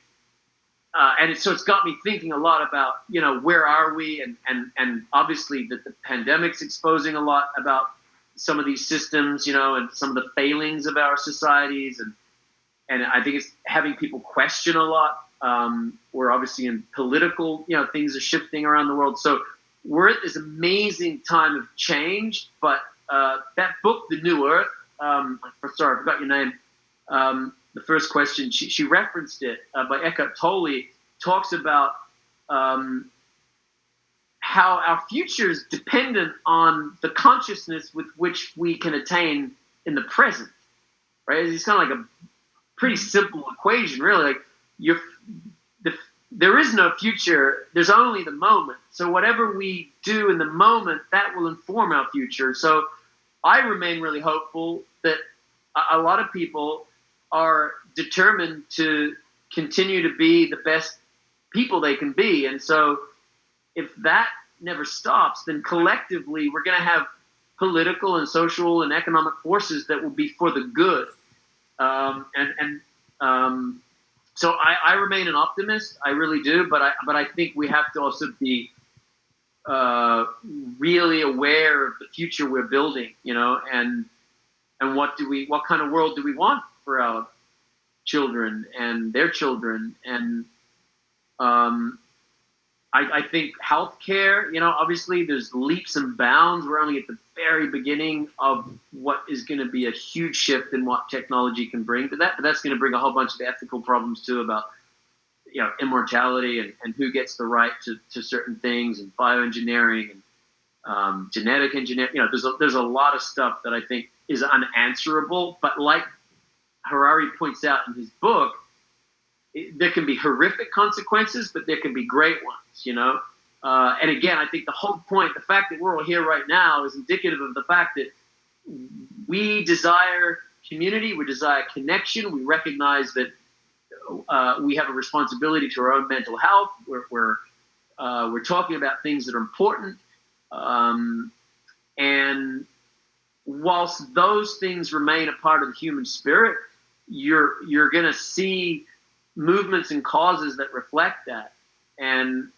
so it's got me thinking a lot about, where are we? And obviously the pandemic's exposing a lot about some of these systems, and some of the failings of our societies. And I think it's having people question a lot. We're obviously in political, things are shifting around the world. So we're at this amazing time of change. But that book, The New Earth, sorry, I forgot your name. The first question, she referenced it, by Eckhart Tolle, talks about how our future is dependent on the consciousness with which we can attain in the present, right? It's kind of like a pretty simple equation, really. Like there is no future, there's only the moment. So whatever we do in the moment, that will inform our future. So I remain really hopeful that a lot of people are determined to continue to be the best people they can be. And so if that never stops, then collectively we're going to have political and social and economic forces that will be for the good. So I remain an optimist. I really do. But I think we have to also be really aware of the future we're building, and what kind of world do we want for our children and their children. And I think healthcare, obviously there's leaps and bounds. We're only at the very beginning of what is going to be a huge shift in what technology can bring to that. But that's going to bring a whole bunch of ethical problems too, about immortality and who gets the right to certain things, and bioengineering and genetic engineering. There's a lot of stuff that I think is unanswerable. But like Harari points out in his book, there can be horrific consequences, but there can be great ones, And again, I think the whole point, the fact that we're all here right now, is indicative of the fact that we desire community, we desire connection, we recognize that we have a responsibility to our own mental health. We're talking about things that are important, and whilst those things remain a part of the human spirit, you're going to see movements and causes that reflect that. And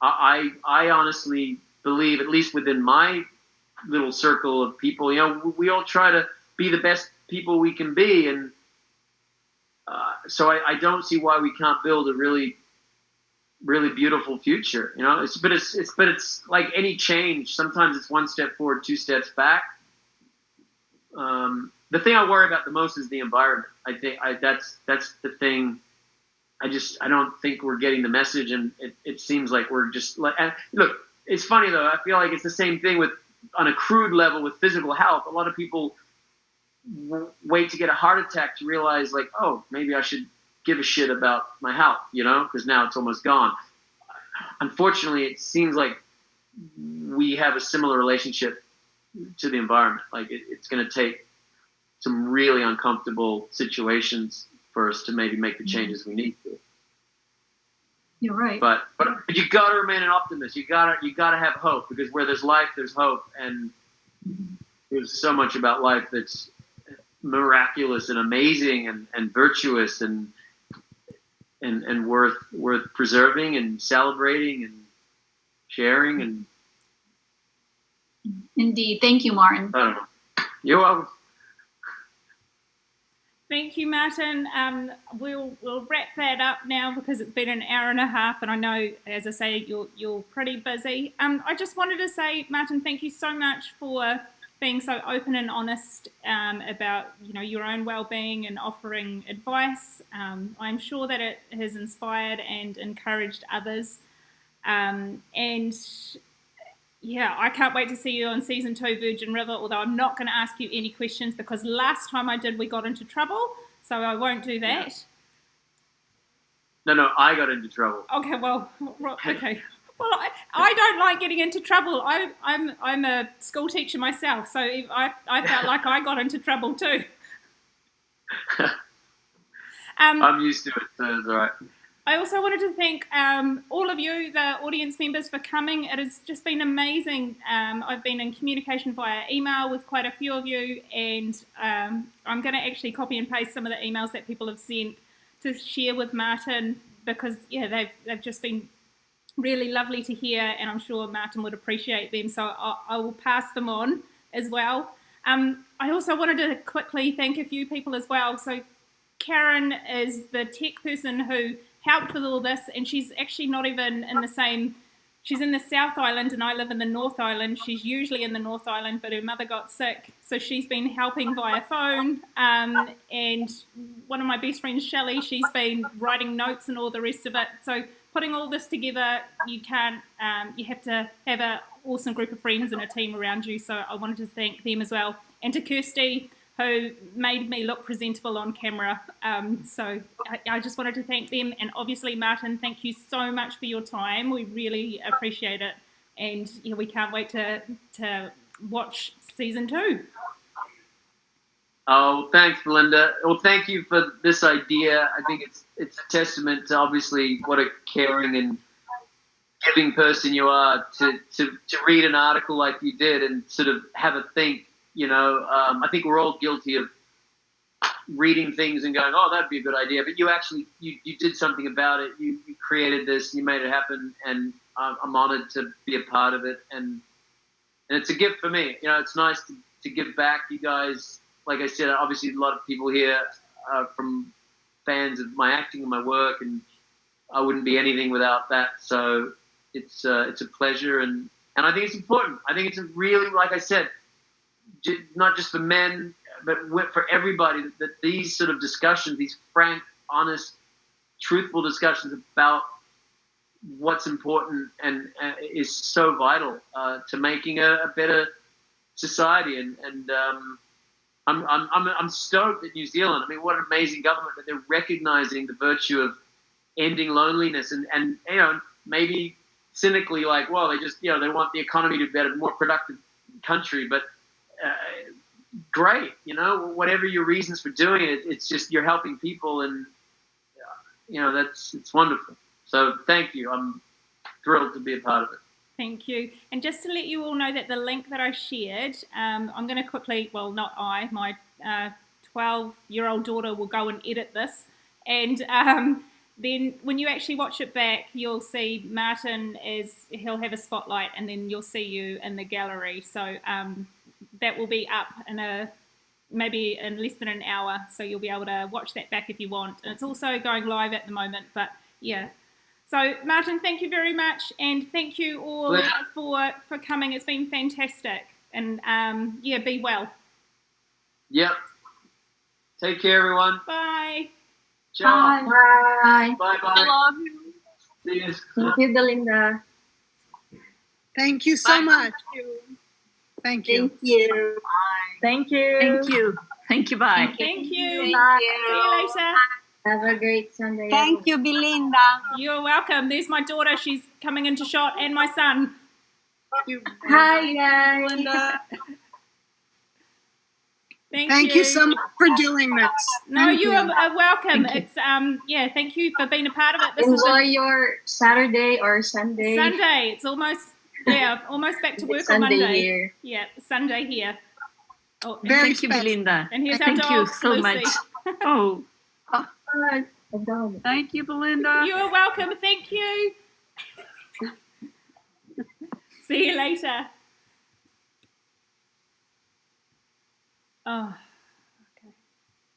I honestly believe, at least within my little circle of people, we all try to be the best people we can be, and so I don't see why we can't build a really, really beautiful future. But it's like any change. Sometimes it's one step forward, two steps back. The thing I worry about the most is the environment. I think that's the thing. I don't think we're getting the message, and it seems like we're just like. And look, it's funny though. I feel like it's the same thing with on a crude level with physical health, a lot of people wait to get a heart attack to realize, like, oh, maybe I should give a shit about my health, because now it's almost gone. Unfortunately, it seems like we have a similar relationship to the environment. Like, it's going to take some really uncomfortable situations for us to maybe make the changes we need to. You're right. But you got to remain an optimist. You got to have hope, because where there's life, there's hope, and there's so much about life that's miraculous and amazing and virtuous and worth preserving and celebrating and sharing. And Indeed. Thank you, Martin. I don't know. You're welcome. Thank you, Martin. We'll wrap that up now, because it's been an hour and a half, and I know, as I say, you're pretty busy. I just wanted to say, Martin, thank you so much for being so open and honest about your own well-being and offering advice. I'm sure that it has inspired and encouraged others. And yeah, I can't wait to see you on season 2, Virgin River, although I'm not going to ask you any questions, because last time I did, we got into trouble, so I won't do that. No, I got into trouble. Okay, well, okay. Well, I don't like getting into trouble. I'm a school teacher myself, so I felt like I got into trouble too. I'm used to it, so it's all right. I also wanted to thank all of you, the audience members, for coming. It has just been amazing. I've been in communication via email with quite a few of you, and I'm going to actually copy and paste some of the emails that people have sent to share with Martin, because they've just been really lovely to hear, and I'm sure Martin would appreciate them, so I will pass them on as well. I also wanted to quickly thank a few people as well. So Karen is the tech person who helped with all this, and she's actually not even in the same, she's in the South Island and I live in the North Island. She's usually in the North Island, but her mother got sick, so she's been helping via phone. And one of my best friends, Shelly, she's been writing notes and all the rest of it. So putting all this together, you have to have an awesome group of friends and a team around you, so I wanted to thank them as well. And to Kirsty, who made me look presentable on camera. So I just wanted to thank them. And obviously, Martin, thank you so much for your time. We really appreciate it. And we can't wait to watch season 2. Oh, thanks, Belinda. Well, thank you for this idea. I think it's a testament to obviously what a caring and giving person you are to read an article like you did and sort of have a think. I think we're all guilty of reading things and going, oh, that'd be a good idea. But you actually, you did something about it. You created this, you made it happen, and I'm honored to be a part of it. And it's a gift for me. It's nice to give back. You guys, like I said, obviously a lot of people here are from fans of my acting and my work, and I wouldn't be anything without that. So it's a pleasure, and I think it's important. I think it's a really, like I said, not just for men, but for everybody, that these sort of discussions, these frank, honest, truthful discussions about what's important and is so vital to making a better society. And I'm stoked at New Zealand. I mean, what an amazing government that they're recognizing the virtue of ending loneliness and maybe cynically like, well, they just they want the economy to be a more productive country, but great, whatever your reasons for doing it, it's just you're helping people, and it's wonderful. So thank you. I'm thrilled to be a part of it. Thank you. And just to let you all know that the link that I shared, I'm going to quickly, well, not I, my 12-year-old daughter will go and edit this, and then when you actually watch it back, you'll see Martin he'll have a spotlight, and then you'll see you in the gallery. So that will be up maybe in less than an hour, so you'll be able to watch that back if you want. And it's also going live at the moment, but yeah. So Martin, thank you very much, and thank you all for coming. It's been fantastic, and be well. Yep. Take care, everyone. Bye. Ciao. Bye. Bye. I love you. See you. Thank you, Belinda. Thank you so much. Thank you. Thank you. Thank you. Thank you. Thank you. Bye. Thank you. Thank Bye. you. See you later. Have a great Sunday. Thank you, Belinda. You're welcome. There's my daughter. She's coming into shot, and my son. Hi, guys. Belinda. Thank you so much for doing this. No, Thank you you. are welcome. Thank you. It's yeah. Thank you for being a part of it. This is Enjoy your Saturday or Sunday. Sunday. It's almost almost back to work Sunday on Monday. here. Yeah, Sunday here. Oh, and Thank you, Belinda. And here's our Thank dog, you so Lucy. much. Oh, Thank you, Belinda. You are welcome. Thank you. See you later. Oh.